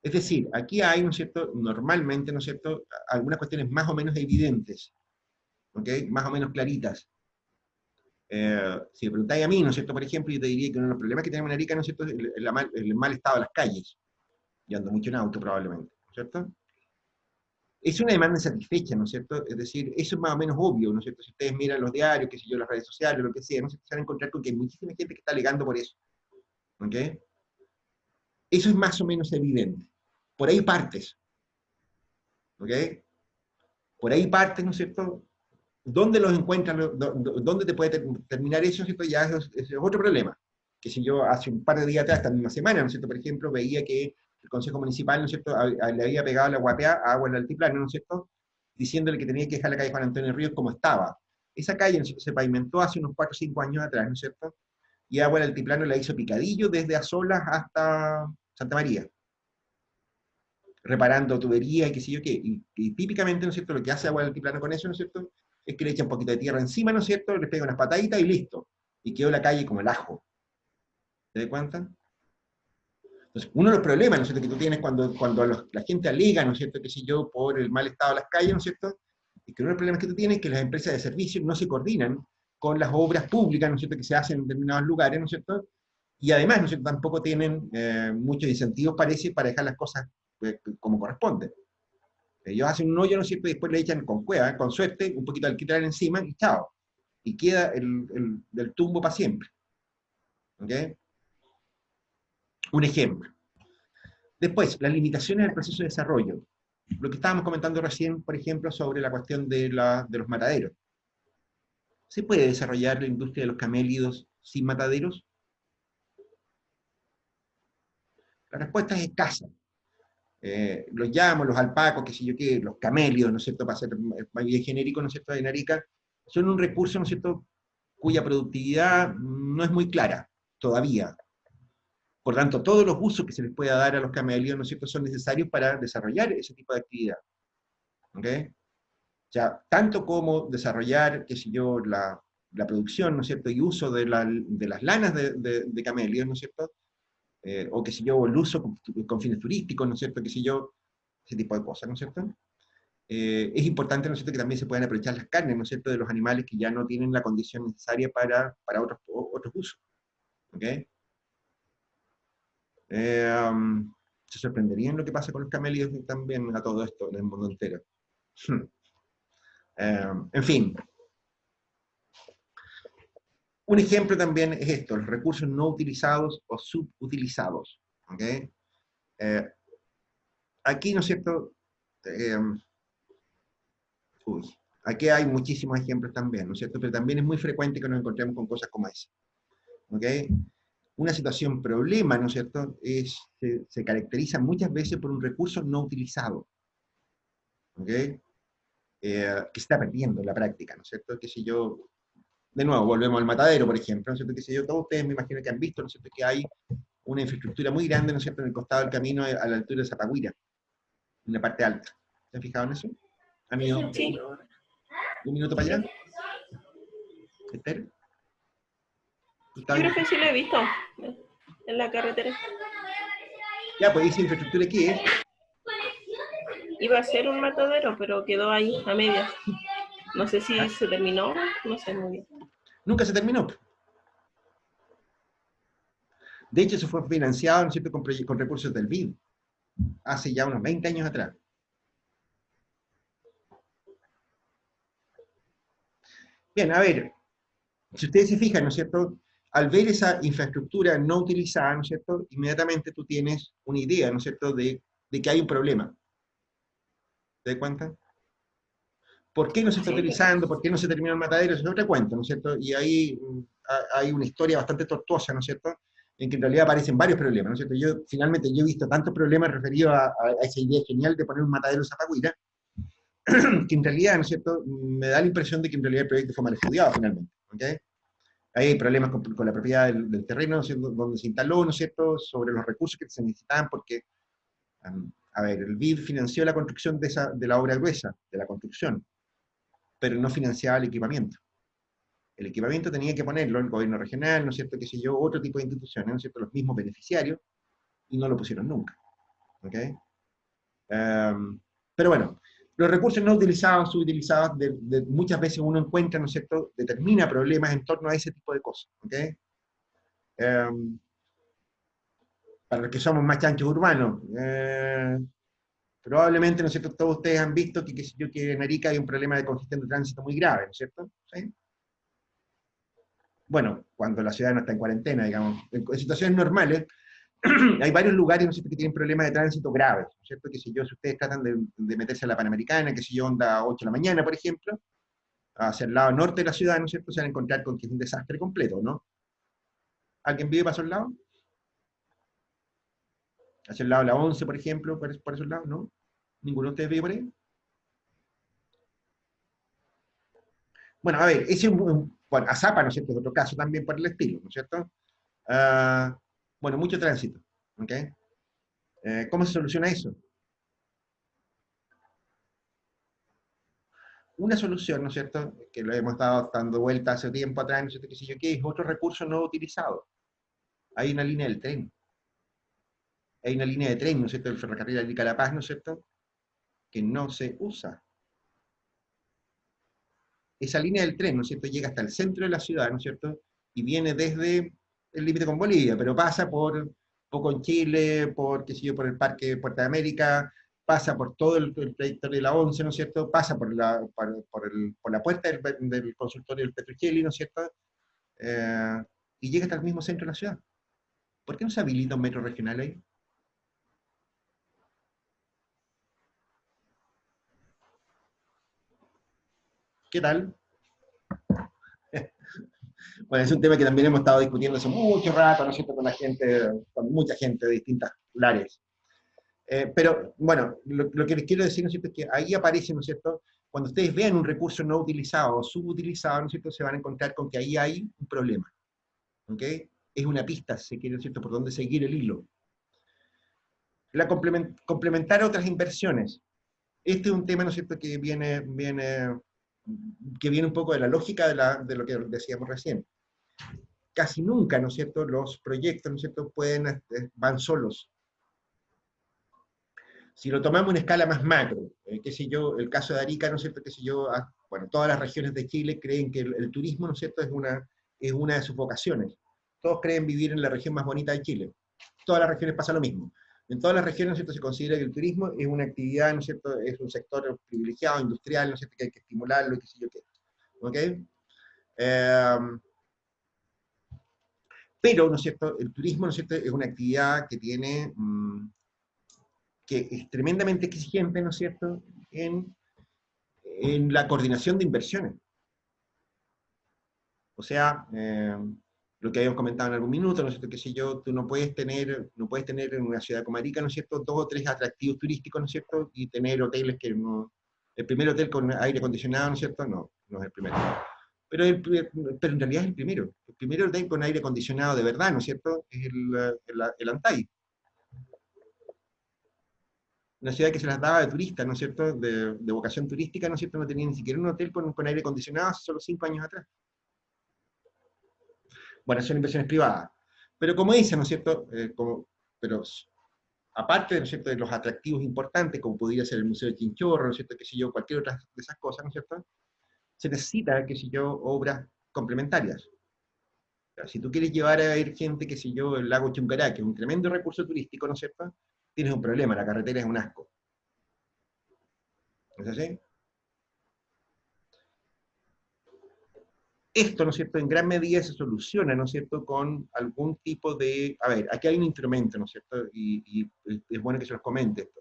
Es decir, aquí hay, ¿no es cierto?, normalmente, ¿no es cierto?, algunas cuestiones más o menos evidentes, ¿ok?, más o menos claritas. Si me preguntáis a mí, ¿no es cierto?, por ejemplo, yo te diría que uno de los problemas que tenemos en Arica, ¿no es cierto?, es el mal estado de las calles. Yo ando mucho en auto probablemente, ¿no es cierto? Es una demanda insatisfecha, ¿no es cierto? Es decir, eso es más o menos obvio, ¿no es cierto? Si ustedes miran los diarios, qué sé yo, las redes sociales, lo que sea, ¿no? Se van a encontrar con que hay muchísima gente que está alegando por eso, ¿ok? Eso es más o menos evidente. Por ahí partes, ¿ok? Por ahí partes, ¿no es cierto? ¿Dónde los encuentran? ¿Dónde te puede terminar eso? ¿Cierto? Ya es otro problema. Que si yo hace un par de días atrás, esta misma semana, ¿no es cierto? Por ejemplo, veía que el Consejo Municipal, ¿no es cierto?, le había pegado la guapea a agua en el altiplano, ¿no es cierto?, diciéndole que tenía que dejar la calle Juan Antonio Ríos como estaba. Esa calle, ¿no es cierto?, se pavimentó hace unos 4 o 5 años atrás, ¿no es cierto?, y agua en el altiplano la hizo picadillo desde Azolas hasta Santa María, reparando tuberías y qué sé yo qué. Y típicamente, ¿no es cierto?, lo que hace agua del altiplano con eso, ¿no es cierto?, es que le echa un poquito de tierra encima, ¿no es cierto?, le pega unas pataditas y listo. Y quedó la calle como el ajo. ¿Te das cuenta? Entonces, uno de los problemas, ¿no es cierto?, que tú tienes cuando la gente alega, ¿no es cierto?, qué sé yo, por el mal estado de las calles, ¿no es cierto?, es que uno de los problemas que tú tienes es que las empresas de servicios no se coordinan con las obras públicas, ¿no es cierto?, que se hacen en determinados lugares, ¿no es cierto?, y además, ¿no es cierto?, tampoco tienen muchos incentivos, parece, para dejar las cosas como corresponde. Ellos hacen un hoyo, ¿no es cierto?, y después le echan con cueva, con suerte, un poquito de alquitrán encima y chao. Y queda el tumbo para siempre. ¿Ok? Un ejemplo. Después, las limitaciones del proceso de desarrollo. Lo que estábamos comentando recién, por ejemplo, sobre la cuestión de los mataderos. ¿Se puede desarrollar la industria de los camélidos sin mataderos? La respuesta es escasa. Los llamo, los alpacos, qué sé yo qué, los camélidos, ¿no es cierto?, para ser más bien genérico, ¿no es cierto?, en Arica, son un recurso, ¿no es cierto?, cuya productividad no es muy clara, todavía. Por tanto, todos los usos que se les pueda dar a los camélidos, ¿no es cierto?, son necesarios para desarrollar ese tipo de actividad. ¿Ok? O sea, tanto como desarrollar, qué sé yo, la producción, ¿no es cierto?, y uso de las lanas de camélidos, ¿no es cierto?, o qué sé yo, el uso con fines turísticos, ¿no es cierto?, qué sé yo, ese tipo de cosas, ¿no es cierto? Es importante, ¿no es cierto?, que también se puedan aprovechar las carnes, ¿no es cierto?, de los animales que ya no tienen la condición necesaria para otros usos. ¿Ok? Se sorprenderían lo que pasa con los camélidos también a todo esto en el mundo entero. En fin. Un ejemplo también es esto, los recursos no utilizados o subutilizados. ¿Ok? Aquí, ¿no es cierto? Eh, uy, aquí hay muchísimos ejemplos también, ¿no es cierto? Pero también es muy frecuente que nos encontremos con cosas como esa. ¿Ok? Una situación problema, ¿no es cierto?, se caracteriza muchas veces por un recurso no utilizado. ¿Ok? Que se está perdiendo en la práctica, ¿no es cierto? Que si yo, de nuevo, volvemos al matadero, por ejemplo, ¿no es cierto? Que si yo, todos ustedes me imagino que han visto, ¿no es cierto?, que hay una infraestructura muy grande, ¿no es cierto?, en el costado del camino a la altura de Zapagüira, en la parte alta. ¿Se han fijado en eso? ¿Han ido Sí, un minuto para sí. allá? Esther, ¿tú Yo estás creo ahí? que sí lo he visto en la carretera. Ya, pues esa infraestructura, ¿qué es? Iba a ser un matadero, pero quedó ahí a medias. No sé si ¿Ah? se terminó, no sé muy bien. Nunca se terminó. De hecho, eso fue financiado, ¿no es cierto?, con recursos del BID, hace ya unos 20 años atrás. Bien, a ver, si ustedes se fijan, ¿no es cierto?, al ver esa infraestructura no utilizada, ¿no es cierto?, inmediatamente tú tienes una idea, ¿no es cierto?, de que hay un problema. ¿Te das cuenta? ¿Por qué no se está Sí, utilizando? ¿Por qué no se terminó el matadero? Eso es otra cuenta, ¿no es cierto? Y ahí hay una historia bastante tortuosa, ¿no es cierto?, en que en realidad aparecen varios problemas, ¿no es cierto? Finalmente, yo he visto tantos problemas referidos a esa idea genial de poner un matadero en Zapagüira, que en realidad, ¿no es cierto?, me da la impresión de que en realidad el proyecto fue mal estudiado finalmente, ¿ok? Ahí hay problemas con la propiedad del terreno, ¿no es cierto?, donde se instaló, ¿no es cierto?, sobre los recursos que se necesitaban, porque, a ver, el BID financió la construcción de la obra gruesa, de la construcción, pero no financiaba el equipamiento. El equipamiento tenía que ponerlo el gobierno regional, ¿no es cierto?, qué sé yo, otro tipo de instituciones, ¿no es cierto?, los mismos beneficiarios, y no lo pusieron nunca, ¿ok? Pero bueno, los recursos no utilizados, subutilizados, muchas veces uno encuentra, ¿no es cierto?, determina problemas en torno a ese tipo de cosas, ¿ok? Para los que somos más chanchos urbanos, probablemente, ¿no es cierto?, todos ustedes han visto que, qué sé yo, que en Arica hay un problema de congestión de tránsito muy grave, ¿no es cierto? ¿Sí? Bueno, cuando la ciudad no está en cuarentena, digamos, en situaciones normales, hay varios lugares, ¿no es cierto?, que tienen problemas de tránsito graves, ¿no es cierto? Que si yo, si ustedes tratan de meterse a la Panamericana, que si yo onda a 8 de la mañana, por ejemplo, hacia el lado norte de la ciudad, ¿no es cierto?, se van a encontrar con que es un desastre completo, ¿no? ¿Alguien vive para esos lados? Hacia el lado de la 11, por ejemplo, por esos lados, ¿no? ¿Ninguno de ustedes vive por ahí? Bueno, a ver, ese es bueno, Azapa, ¿no es cierto?, es otro caso también por el estilo, ¿no es cierto? Ah, bueno, mucho tránsito, ¿ok? ¿Cómo se soluciona eso? Una solución, ¿no es cierto?, que lo hemos dando vuelta hace tiempo atrás, ¿no es cierto?, que si yo qué, es otro recurso no utilizado. Hay una línea del tren. Hay una línea de tren, ¿no es cierto?, del ferrocarril Arica-La Paz, ¿no es cierto?, que no se usa. Esa línea del tren, ¿no es cierto?, llega hasta el centro de la ciudad, ¿no es cierto?, y viene desde el límite con Bolivia, pero pasa por poco en Chile, por, qué sé yo, por el Parque Puerta de América, pasa por todo el trayectorio de la 11, ¿no es cierto?, pasa por la puerta del consultorio del Petrocheli, ¿no es cierto?, eh, y llega hasta el mismo centro de la ciudad. ¿Por qué no se habilita un metro regional ahí? ¿Qué tal? Bueno, es un tema que también hemos estado discutiendo hace mucho rato, ¿no es cierto?, con la gente, con mucha gente de distintas áreas. Pero, bueno, lo que les quiero decir, ¿no es cierto?, es que ahí aparece, ¿no es cierto?, cuando ustedes vean un recurso no utilizado o subutilizado, ¿no es cierto?, se van a encontrar con que ahí hay un problema, ¿ok? Es una pista, si quiere, ¿no es cierto?, por dónde seguir el hilo. Complementar otras inversiones. Este es un tema, ¿no es cierto?, que viene un poco de la lógica de lo que decíamos recién. Casi nunca, ¿no es cierto?, los proyectos, ¿no es cierto?, van solos. Si lo tomamos en escala más macro, qué sé yo, el caso de Arica, ¿no es cierto?, qué sé yo, bueno, todas las regiones de Chile creen que el turismo, ¿no es cierto?, es una de sus vocaciones. Todos creen vivir en la región más bonita de Chile. Todas las regiones pasa lo mismo. En todas las regiones, ¿no es cierto?, se considera que el turismo es una actividad, ¿no es cierto?, es un sector privilegiado, industrial, ¿no es cierto?, que hay que estimularlo, y qué sé yo qué. ¿Ok? Pero, ¿no es cierto?, el turismo, ¿no es cierto?, es una actividad que tiene, que es tremendamente exigente, ¿no es cierto?, en la coordinación de inversiones. O sea, lo que habíamos comentado en algún minuto, ¿no es cierto?, qué sé yo, tú no puedes tener en una ciudad como Arica, ¿no es cierto?, 2 o 3 atractivos turísticos, ¿no es cierto?, y tener hoteles que no... El primer hotel con aire acondicionado, ¿no es cierto?, no es el primero. Pero en realidad es el primero. El primer hotel con aire acondicionado de verdad, ¿no es cierto?, es el Antay. Una ciudad que se las daba de turistas, ¿no es cierto?, de vocación turística, ¿no es cierto?, no tenía ni siquiera un hotel con aire acondicionado hace solo 5 años atrás. Bueno, son inversiones privadas. Pero como dicen, ¿no es cierto?, pero aparte, ¿no es cierto?, de los atractivos importantes, como podría ser el Museo de Chinchorro, ¿no es cierto?, qué sé yo, cualquier otra de esas cosas, ¿no es cierto?, se necesita, qué sé yo, obras complementarias. O sea, si tú quieres llevar a ir gente, qué sé yo, el lago Chuncará, que es un tremendo recurso turístico, ¿no es cierto?, tienes un problema, la carretera es un asco. ¿No es así? Esto, ¿no es cierto?, en gran medida se soluciona, ¿no es cierto?, con algún tipo de... A ver, aquí hay un instrumento, ¿no es cierto?, y es bueno que se los comente esto.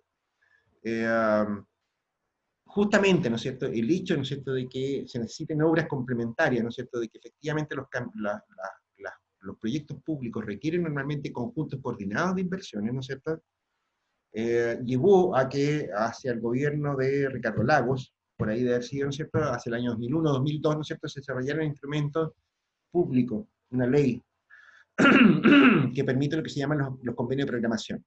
Justamente, ¿no es cierto?, el hecho, ¿no es cierto?, de que se necesiten obras complementarias, ¿no es cierto?, de que efectivamente los proyectos públicos requieren normalmente conjuntos coordinados de inversiones, ¿no es cierto?, llevó a que hacia el gobierno de Ricardo Lagos, por ahí de haber sido, ¿no es cierto?, hacia el año 2001, 2002, ¿no es cierto?, se desarrollaron instrumentos públicos, una ley que permite lo que se llaman los convenios de programación.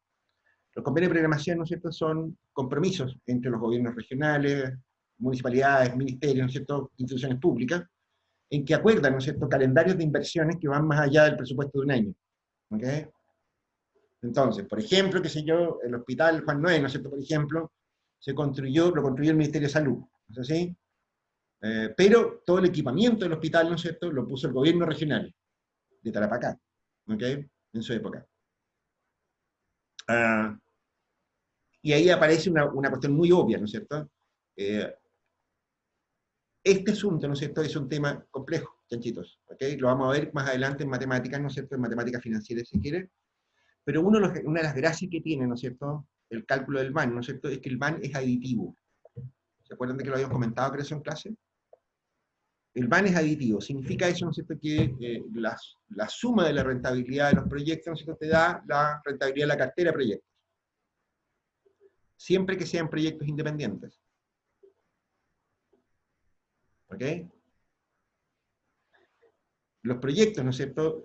Los convenios de programación, ¿no es cierto?, son compromisos entre los gobiernos regionales, municipalidades, ministerios, ¿no es cierto?, instituciones públicas, en que acuerdan, ¿no es cierto?, calendarios de inversiones que van más allá del presupuesto de un año. ¿Okay? Entonces, por ejemplo, qué sé yo, el hospital Juan Noé, ¿no es cierto?, por ejemplo, lo construyó el Ministerio de Salud, ¿no es así? Pero todo el equipamiento del hospital, ¿no es cierto?, lo puso el gobierno regional de Tarapacá, ¿ok?, en su época. Y ahí aparece una cuestión muy obvia, ¿no es cierto? Este asunto, ¿no es cierto?, es un tema complejo, chanchitos, ¿ok? Lo vamos a ver más adelante en matemáticas, ¿no es cierto?, en matemáticas financieras, si quiere. Pero una de las gracias que tiene, ¿no es cierto?, el cálculo del BAN, ¿no es cierto?, es que el BAN es aditivo. ¿Se acuerdan de que lo habíamos comentado, creo, en clase? El BAN es aditivo. Significa eso, ¿no es cierto?, que la suma de la rentabilidad de los proyectos, ¿no es cierto?, te da la rentabilidad de la cartera de proyectos. Siempre que sean proyectos independientes. ¿Ok? Los proyectos, ¿no es cierto?,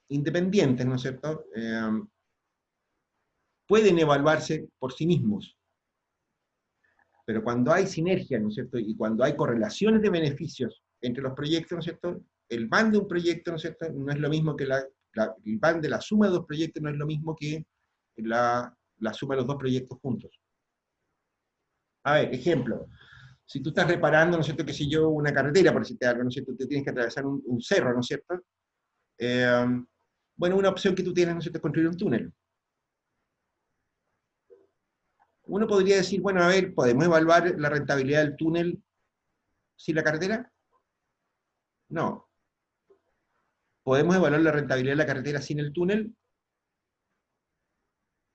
independientes, ¿no es cierto?, pueden evaluarse por sí mismos. Pero cuando hay sinergia, ¿no es cierto?, y cuando hay correlaciones de beneficios entre los proyectos, ¿no es cierto?, el BAN de un proyecto, ¿no es cierto?, no es lo mismo que el BAN de la suma de dos proyectos no es lo mismo que la suma de los dos proyectos juntos. A ver, ejemplo. Si tú estás reparando, ¿no es cierto?, qué sé yo, una carretera, por decirte algo, ¿no es cierto?, te tienes que atravesar un cerro, ¿no es cierto? Bueno, una opción que tú tienes, ¿no es cierto?, es construir un túnel. Uno podría decir, bueno, a ver, ¿podemos evaluar la rentabilidad del túnel sin la carretera? No. ¿Podemos evaluar la rentabilidad de la carretera sin el túnel?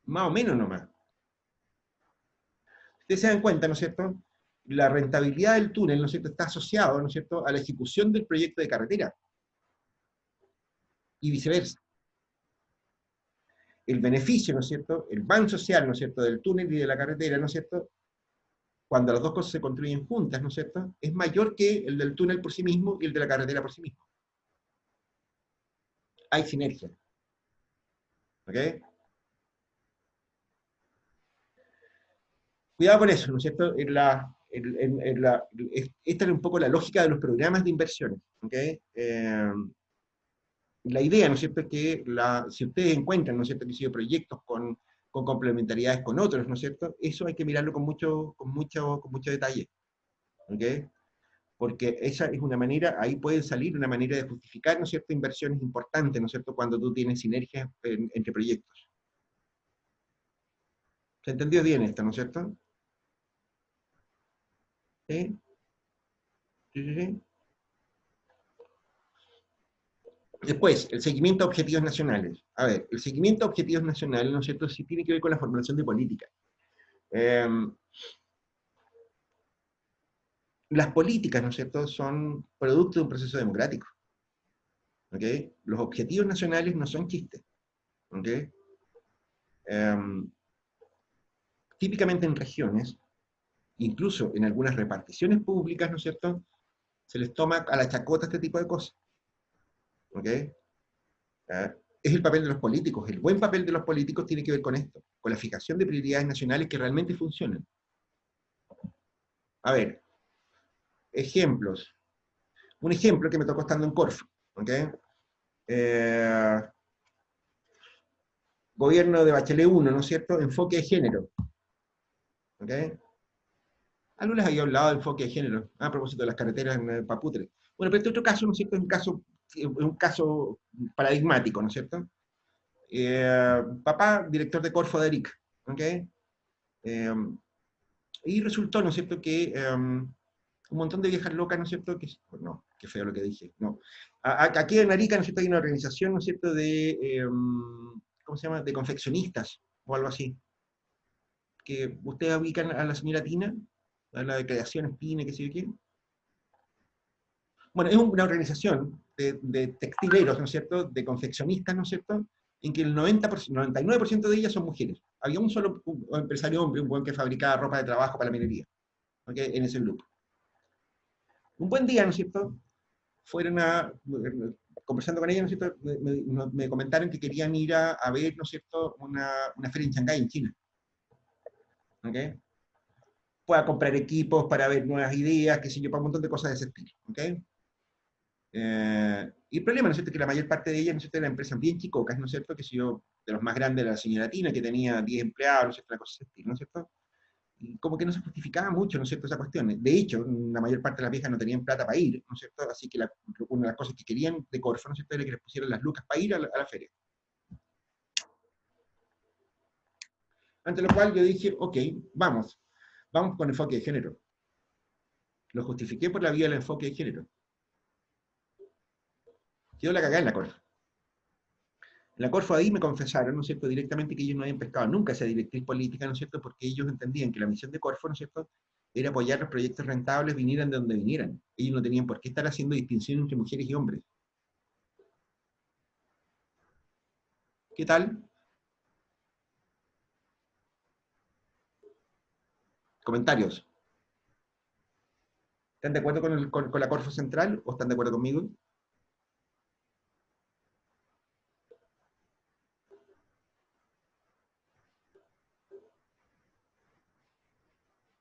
Más o menos nomás. Ustedes se dan cuenta, ¿no es cierto?, la rentabilidad del túnel, ¿no es cierto?, está asociado, ¿no es cierto?, a la ejecución del proyecto de carretera. Y viceversa. El beneficio, ¿no es cierto?, el BAN social, ¿no es cierto?, del túnel y de la carretera, ¿no es cierto?, cuando las dos cosas se construyen juntas, ¿no es cierto?, es mayor que el del túnel por sí mismo y el de la carretera por sí mismo. Hay sinergia. ¿Ok? Cuidado con eso, ¿no es cierto? Esta es un poco la lógica de los programas de inversiones. ¿Ok? La idea, ¿no es cierto?, es que si ustedes encuentran, ¿no es cierto?, que si proyectos con complementariedades con otros, ¿no es cierto?, eso hay que mirarlo con mucho detalle. ¿Ok? Porque esa es una manera, ahí puede salir una manera de justificar, ¿no es cierto?, inversiones importantes, ¿no es cierto?, cuando tú tienes sinergias entre proyectos. ¿Se entendió bien esto, no es cierto? ¿Sí? ¿Sí, sí, sí? Después, el seguimiento a objetivos nacionales. A ver, el seguimiento a objetivos nacionales, ¿no es cierto?, sí tiene que ver con la formulación de políticas. Las políticas, ¿no es cierto?, son producto de un proceso democrático. ¿Ok? Los objetivos nacionales no son chistes. ¿Ok? Típicamente en regiones, incluso en algunas reparticiones públicas, ¿no es cierto?, se les toma a la chacota este tipo de cosas. ¿Ok? Es el papel de los políticos. El buen papel de los políticos tiene que ver con esto, con la fijación de prioridades nacionales que realmente funcionan. A ver, ejemplos. Un ejemplo que me tocó estando en Corfo. ¿Ok? Gobierno de Bachelet 1, ¿no es cierto? Enfoque de género. ¿Ok? Algo les había hablado de enfoque de género, a propósito de las carreteras en Paputre. Bueno, pero este otro caso, ¿no es cierto?, es un caso paradigmático, ¿no es cierto? Papá, director de Corfo de Arica, ¿ok? Y resultó, ¿no es cierto?, que un montón de viejas locas, ¿no es cierto?, no, qué feo lo que dije, no. Aquí en Arica, ¿no es cierto?, hay una organización, ¿no es cierto?, ¿cómo se llama?, de confeccionistas, o algo así. Que ustedes ubican a la señora Tina, a la de Creaciones Pine, qué sé yo quién. Bueno, es una organización de textileros, ¿no es cierto?, de confeccionistas, ¿no es cierto?, en que el 99% de ellas son mujeres. Había un solo empresario hombre, un buen que fabricaba ropa de trabajo para la minería, ¿ok?, en ese grupo. Un buen día, ¿no es cierto?, fueron conversando con ella, ¿no es cierto?, me comentaron que querían ir a ver, ¿no es cierto?, una feria en Shanghái, en China. ¿Ok? Pueda comprar equipos para ver nuevas ideas, qué sé yo, para un montón de cosas de ese estilo. ¿Ok? Y el problema, ¿no es cierto?, que la mayor parte de ellas, ¿no es cierto?, eran empresas bien chicocas, ¿no es cierto?, que si yo, de los más grandes, la señora Tina, que tenía 10 empleados, ¿no es cierto?, una cosa de ese estilo, ¿no es cierto? Y como que no se justificaba mucho, ¿no es cierto?, esa cuestión. De hecho, la mayor parte de las viejas no tenían plata para ir, ¿no es cierto? Así que una de las cosas que querían de Corfo, ¿no es cierto?, era que les pusieran las lucas para ir a la feria. Ante lo cual yo dije, ok, vamos con enfoque de género. Lo justifiqué por la vía del enfoque de género. Quedó la cagada en la Corfo. En la Corfo ahí me confesaron, ¿no es cierto?, directamente que ellos no habían pescado nunca esa directriz política, ¿no es cierto?, porque ellos entendían que la misión de Corfo, ¿no es cierto?, era apoyar los proyectos rentables, vinieran de donde vinieran. Ellos no tenían por qué estar haciendo distinción entre mujeres y hombres. ¿Qué tal? Comentarios. ¿Están de acuerdo con la Corfo Central o están de acuerdo conmigo?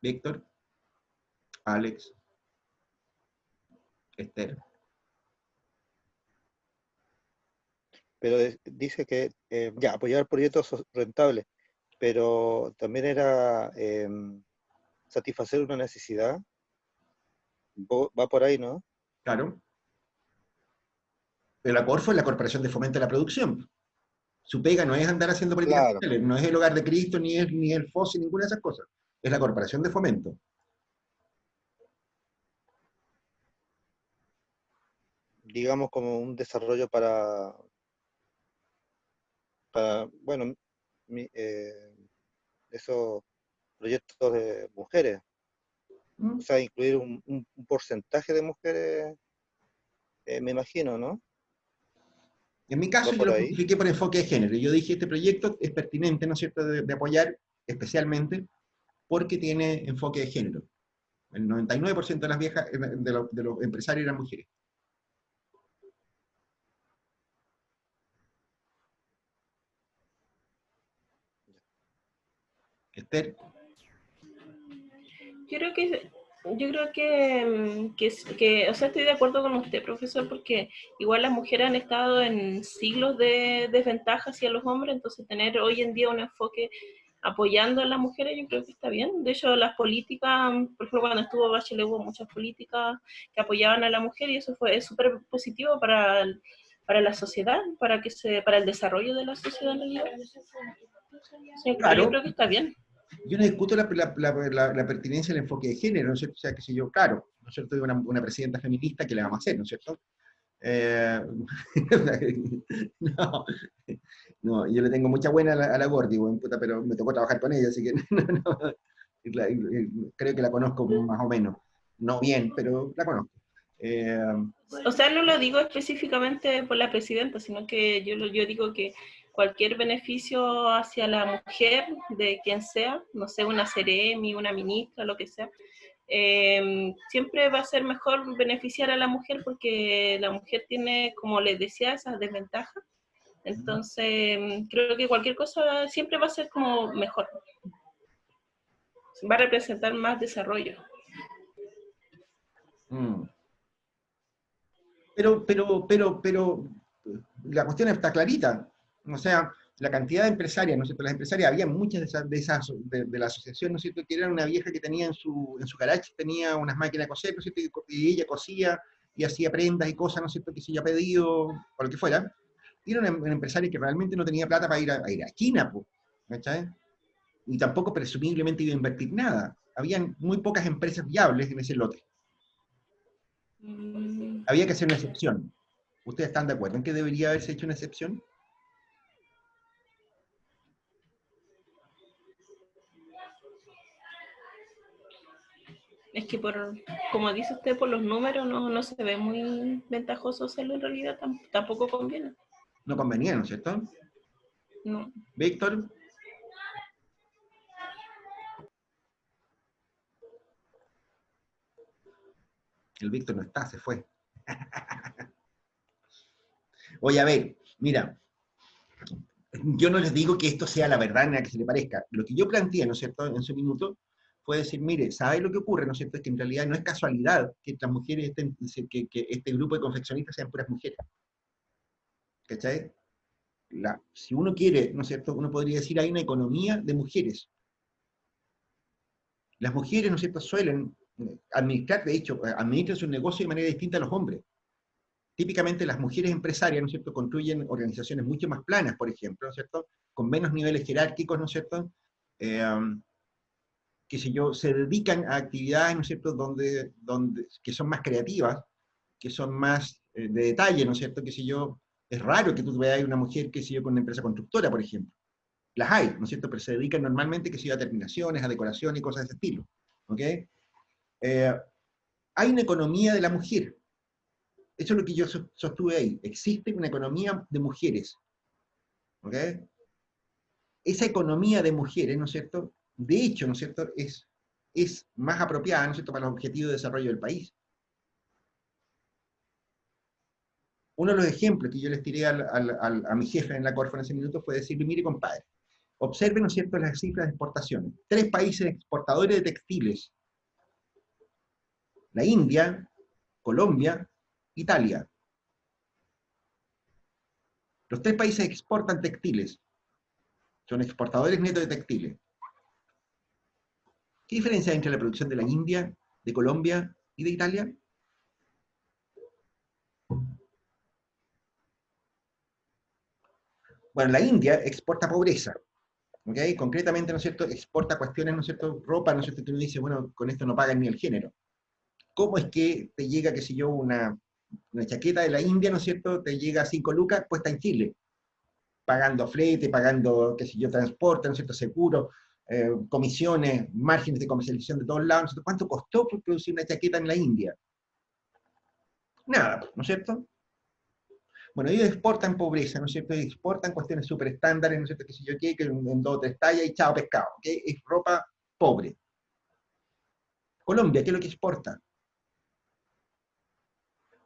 Víctor, Alex, Esther. Pero dice que ya, apoyar proyectos rentables, pero también era satisfacer una necesidad. Va por ahí, ¿no? Claro. Pero la Corfo es la Corporación de Fomento de la Producción. Su pega no es andar haciendo políticas Claro, sociales, no es el Hogar de Cristo, ni el FOSI, ninguna de esas cosas. Es la Corporación de Fomento. digamos como un desarrollo bueno, esos proyectos de mujeres, o ¿Mm? sea, incluir un porcentaje de mujeres, me imagino, ¿no? En mi Va caso, yo por lo ahí. justifiqué por enfoque de género. Yo dije, este proyecto es pertinente, ¿no es cierto?, de apoyar especialmente porque tiene enfoque de género. El 99% de las viejas, de los empresarios eran mujeres. Esther, Yo creo que, o sea, estoy de acuerdo con usted, profesor, porque igual las mujeres han estado en siglos de desventaja hacia los hombres, entonces tener hoy en día un enfoque apoyando a las mujeres, yo creo que está bien. De hecho, las políticas, por ejemplo, cuando estuvo Bachelet hubo muchas políticas que apoyaban a la mujer y eso fue súper positivo para la sociedad, para el desarrollo de la sociedad en realidad. Sí, yo claro, creo que está bien. yo no discuto la pertinencia del enfoque de género, ¿no es cierto? O sea, que si yo, claro, ¿no es cierto?, de una presidenta feminista, ¿qué le vamos a hacer, ¿no es cierto? No, no, yo le tengo mucha buena a la Gordi, buen puta, pero me tocó trabajar con ella, así que no, creo que la conozco más o menos. No bien, pero la conozco. Eh, O sea, no lo digo específicamente por la presidenta, sino que yo digo que cualquier beneficio hacia la mujer, de quien sea, no sé, una seremi, una ministra, lo que sea, siempre va a ser mejor beneficiar a la mujer porque la mujer tiene, como les decía, esas desventajas. Entonces, creo que cualquier cosa siempre va a ser como mejor. Va a representar más desarrollo. mm. Pero, la cuestión está clarita. O sea, la cantidad de empresarias, ¿no es cierto? Las empresarias, había muchas de la asociación, ¿no es cierto?, que era una vieja que tenía en su garage, tenía unas máquinas de coser, ¿no es cierto?, y ella cosía y hacía prendas y cosas, ¿no es cierto?, que se haya pedido, o lo que fuera. Y era una empresaria que realmente no tenía plata para ir a China, pues, ¿cachai? Y tampoco presumiblemente iba a invertir nada. Habían muy pocas empresas viables en ese lote. Mm, Había que hacer una excepción. ¿Ustedes están de acuerdo en que debería haberse hecho una excepción? Es que como dice usted, por los números no se ve muy ventajoso hacerlo en realidad, tampoco conviene. No convenía, ¿no es cierto? No. Víctor. El Víctor no está, se fue. Oye, a ver, mira, yo no les digo que esto sea la verdad ni a que se le parezca. Lo que yo planteé, ¿no es cierto?, en su minuto, fue decir, mire, ¿sabe lo que ocurre, no es cierto?, es que en realidad no es casualidad que estas mujeres estén, que este grupo de confeccionistas sean puras mujeres. ¿Cachai? Si uno quiere, ¿no es cierto?, uno podría decir, hay una economía de mujeres. Las mujeres, ¿no es cierto?, suelen administrar, de hecho, administran su negocio de manera distinta a los hombres. Típicamente las mujeres empresarias, ¿no es cierto?, construyen organizaciones mucho más planas, por ejemplo, ¿no es cierto?, con menos niveles jerárquicos, ¿no es cierto?, qué sé yo, se dedican a actividades, ¿no es cierto?, que son más creativas, que son más de detalle, ¿no es cierto?, qué sé yo, es raro que tú veas una mujer, qué sé yo, con una empresa constructora, por ejemplo. Las hay, ¿no es cierto?, pero se dedican normalmente, qué sé yo, a terminaciones, a decoración y cosas de ese estilo, ¿ok? Hay una economía de la mujer. Eso es lo que yo sostuve ahí. Existe una economía de mujeres, ¿ok? Esa economía de mujeres, ¿no es cierto?, de hecho, ¿no es cierto?, es más apropiada, ¿no es cierto?, para los objetivos de desarrollo del país. Uno de los ejemplos que yo les tiré a mi jefe en la Corfo en ese minuto fue decirle, mire compadre, observen, ¿no es cierto?, las cifras de exportaciones. 3 países exportadores de textiles: la India, Colombia, Italia. Los 3 países exportan textiles, son exportadores netos de textiles. ¿Qué diferencia hay entre la producción de la India, de Colombia y de Italia? Bueno, la India exporta pobreza, ¿ok? Concretamente, ¿no es cierto?, exporta cuestiones, ¿no es cierto?, ropa, ¿no es cierto?, que uno dice, bueno, con esto no pagan ni el género. ¿Cómo es que te llega, qué sé yo, una chaqueta de la India, ¿no es cierto?, te llega a 5 lucas puesta en Chile, pagando flete, pagando, qué sé yo, transporte, ¿no es cierto?, seguro, comisiones, márgenes de comercialización de todos lados, ¿no es cierto? ¿Cuánto costó por producir una chaqueta en la India? Nada, ¿no es cierto? Bueno, ellos exportan pobreza, ¿no es cierto? Y exportan cuestiones súper estándares, ¿no es cierto? Que si yo quiero, que en 2 o 3 tallas y chao pescado, ¿ok? Es ropa pobre. Colombia, ¿qué es lo que exporta?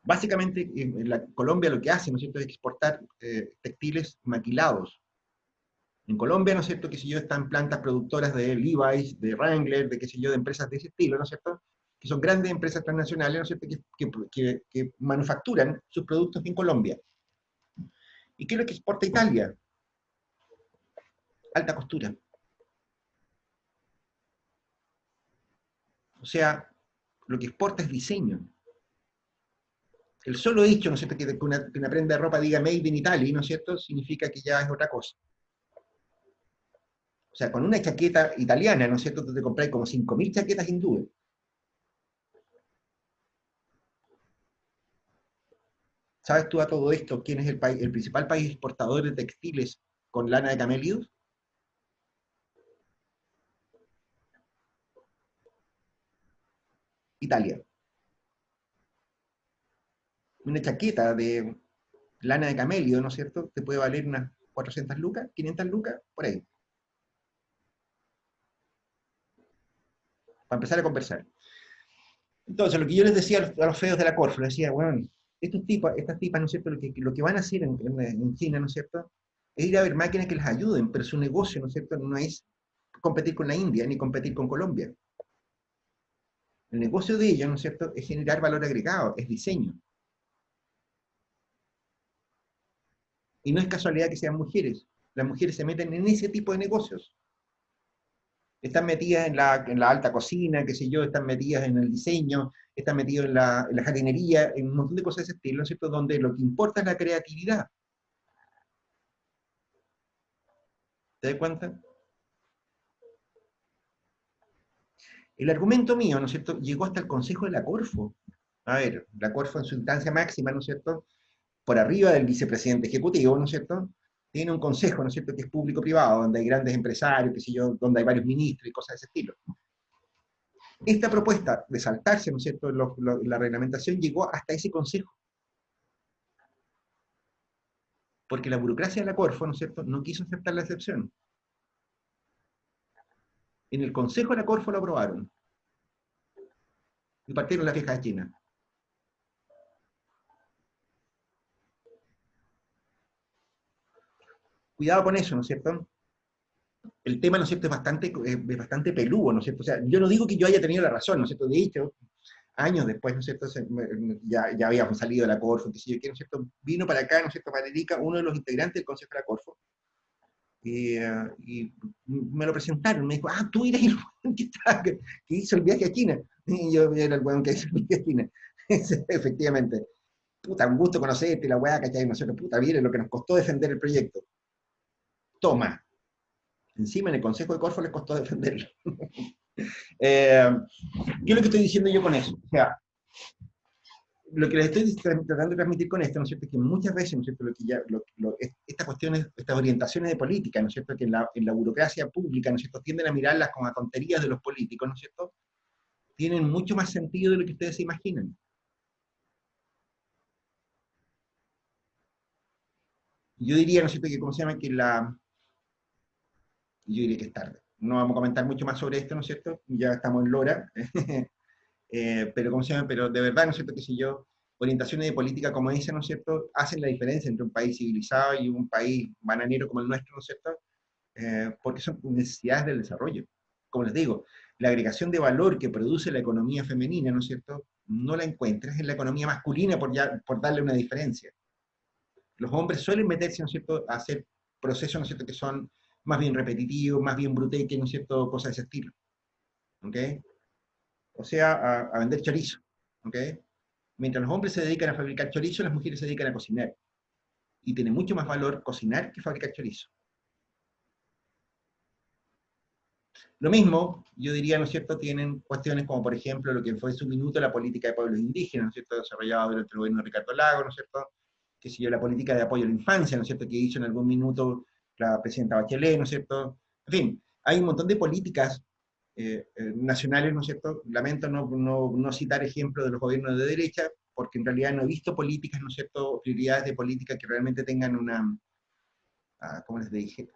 Básicamente, Colombia lo que hace, ¿no es cierto?, es exportar textiles maquilados. En Colombia, ¿no es cierto?, que si yo, están plantas productoras de Levi's, de Wrangler, de qué sé yo, de empresas de ese estilo, ¿no es cierto?, que son grandes empresas transnacionales, ¿no es cierto?, que manufacturan sus productos en Colombia. ¿Y qué es lo que exporta Italia? Alta costura. O sea, lo que exporta es diseño. El solo hecho, ¿no es cierto?, que una prenda de ropa diga Made in Italy, ¿no es cierto?, significa que ya es otra cosa. O sea, con una chaqueta italiana, ¿no es cierto?, tú te compras como 5.000 chaquetas hindúes. ¿Sabes tú a todo esto quién es el principal país exportador de textiles con lana de camellos? Italia. Una chaqueta de lana de camello, ¿no es cierto?, te puede valer unas 400 lucas, 500 lucas, por ahí. Para empezar a conversar. Entonces, lo que yo les decía a los feos de la Corfo, les decía, bueno, estas tipas, ¿no es cierto?, lo que van a hacer en China, ¿no es cierto?, es ir a ver máquinas que les ayuden, pero su negocio, ¿no es cierto?, no es competir con la India, ni competir con Colombia. El negocio de ellos, ¿no es cierto?, es generar valor agregado, es diseño. Y no es casualidad que sean mujeres. Las mujeres se meten en ese tipo de negocios. Están metidas en la alta cocina, qué sé yo, están metidas en el diseño, están metidas en la jardinería, en un montón de cosas de ese estilo, ¿no es cierto?, donde lo que importa es la creatividad. ¿Te das cuenta? El argumento mío, ¿no es cierto?, llegó hasta el Consejo de la Corfo. A ver, la Corfo en su instancia máxima, ¿no es cierto?, por arriba del vicepresidente ejecutivo, ¿no es cierto?, tiene un consejo, ¿no es cierto?, que es público-privado, donde hay grandes empresarios, qué sé yo, donde hay varios ministros y cosas de ese estilo. Esta propuesta de saltarse, ¿no es cierto?, la reglamentación llegó hasta ese consejo. Porque la burocracia de la Corfo, ¿no es cierto?, no quiso aceptar la excepción. En el consejo de la Corfo lo aprobaron. Y partieron las viejas de China. Cuidado con eso, ¿no es cierto? El tema, ¿no es cierto?, es bastante peludo, ¿no es cierto? O sea, yo no digo que yo haya tenido la razón, ¿no es cierto? De hecho, años después, ¿no es cierto?, ya habíamos salido de la Corfo, que si yo quiero, ¿no es cierto?, vino para acá, ¿no es cierto?, para Erika, uno de los integrantes del Consejo de la Corfo, y me lo presentaron, me dijo, tú eres el weón que hizo el viaje a China. Y yo era el weón que hizo el viaje a China. Efectivamente. Puta, un gusto conocerte, la weá, ¿cachai? Nosotros, puta, miren lo que nos costó defender el proyecto. Toma. Encima en el Consejo de Corfo les costó defenderlo. ¿Qué es lo que estoy diciendo yo con eso? O sea, lo que les estoy tratando de transmitir con esto, ¿no es cierto?, es que muchas veces, ¿no es cierto?, estas cuestiones, estas orientaciones de política, ¿no es cierto?, que en la burocracia pública, ¿no es cierto?, tienden a mirarlas como a tonterías de los políticos, ¿no es cierto?, tienen mucho más sentido de lo que ustedes se imaginan. Yo diría, ¿no es cierto?, que, ¿cómo se llama?, yo diría que es tarde. No vamos a comentar mucho más sobre esto, ¿no es cierto?, ya estamos en Lora, pero, ¿cómo se llama?, pero de verdad, ¿no es cierto?, que si yo, orientaciones de política como esa, ¿no es cierto?, hacen la diferencia entre un país civilizado y un país bananero como el nuestro, ¿no es cierto?, porque son necesidades del desarrollo. Como les digo, la agregación de valor que produce la economía femenina, ¿no es cierto?, no la encuentras en la economía masculina por darle una diferencia. Los hombres suelen meterse, ¿no es cierto?, a hacer procesos, ¿no es cierto?, que son más bien repetitivos, más bien bruteques, ¿no es cierto?, cosas de ese estilo. ¿Ok? O sea, a vender chorizo. ¿Ok? Mientras los hombres se dedican a fabricar chorizo, las mujeres se dedican a cocinar. Y tiene mucho más valor cocinar que fabricar chorizo. Lo mismo, yo diría, ¿no es cierto?, tienen cuestiones como, por ejemplo, lo que fue en su minuto la política de pueblos indígenas, ¿no es cierto?, desarrollada durante el gobierno de Ricardo Lagos, ¿no es cierto?, que siguió la política de apoyo a la infancia, ¿no es cierto?, que hizo en algún minuto la presidenta Bachelet, ¿no es cierto? En fin, hay un montón de políticas nacionales, ¿no es cierto? Lamento no citar ejemplos de los gobiernos de derecha, porque en realidad no he visto políticas, ¿no es cierto?, prioridades de política que realmente tengan una, como les dije,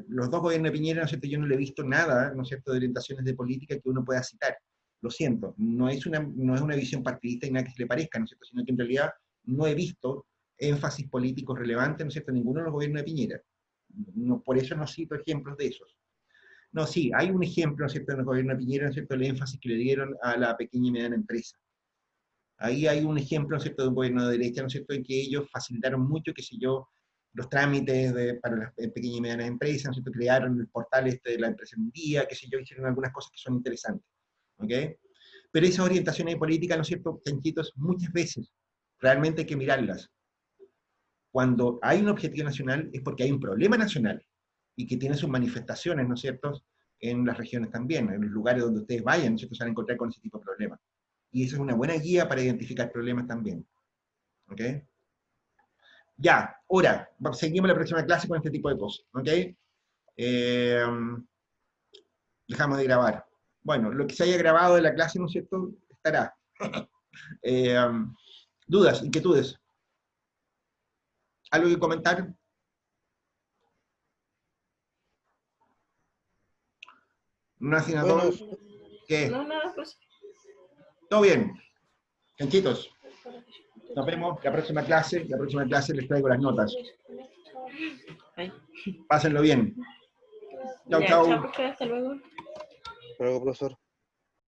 los dos gobiernos de Piñera, ¿no es cierto?, yo no le he visto nada, ¿no es cierto?, de orientaciones de política que uno pueda citar. Lo siento, no es una visión partidista y nada que se le parezca, ¿no es cierto?, sino que en realidad no he visto énfasis políticos relevantes, ¿no es cierto?, en ninguno de los gobiernos de Piñera. No, por eso no cito ejemplos de esos. No, sí, hay un ejemplo, ¿no es cierto?, en el gobierno de Piñera, ¿no es cierto?, el énfasis que le dieron a la pequeña y mediana empresa. Ahí hay un ejemplo, ¿no es cierto?, de un gobierno de derecha, ¿no es cierto?, en que ellos facilitaron mucho, qué sé yo, los trámites para las pequeñas y medianas empresas, ¿no es cierto?, crearon el portal de la empresa en un día, qué sé yo, hicieron algunas cosas que son interesantes. ¿Ok? Pero esas orientaciones de política, ¿no es cierto?, chanchitos, muchas veces realmente hay que mirarlas. Cuando hay un objetivo nacional es porque hay un problema nacional y que tiene sus manifestaciones, ¿no es cierto?, en las regiones también, en los lugares donde ustedes vayan, ¿no es cierto?, se van a encontrar con ese tipo de problemas. Y esa es una buena guía para identificar problemas también. ¿Ok? Ya, ahora, seguimos la próxima clase con este tipo de cosas. ¿Ok? Dejamos de grabar. Bueno, lo que se haya grabado de la clase, ¿no es cierto?, estará. ¿Dudas, inquietudes? ¿Algo que comentar? ¿No hacen a Bueno, todos? ¿Qué? No, nada, pues. ¿Todo bien? Chanchitos, nos vemos la próxima clase. La próxima clase les traigo las notas. Ay. Pásenlo bien. Chau, Ya, chau. chao, profe, hasta luego. luego, profesor.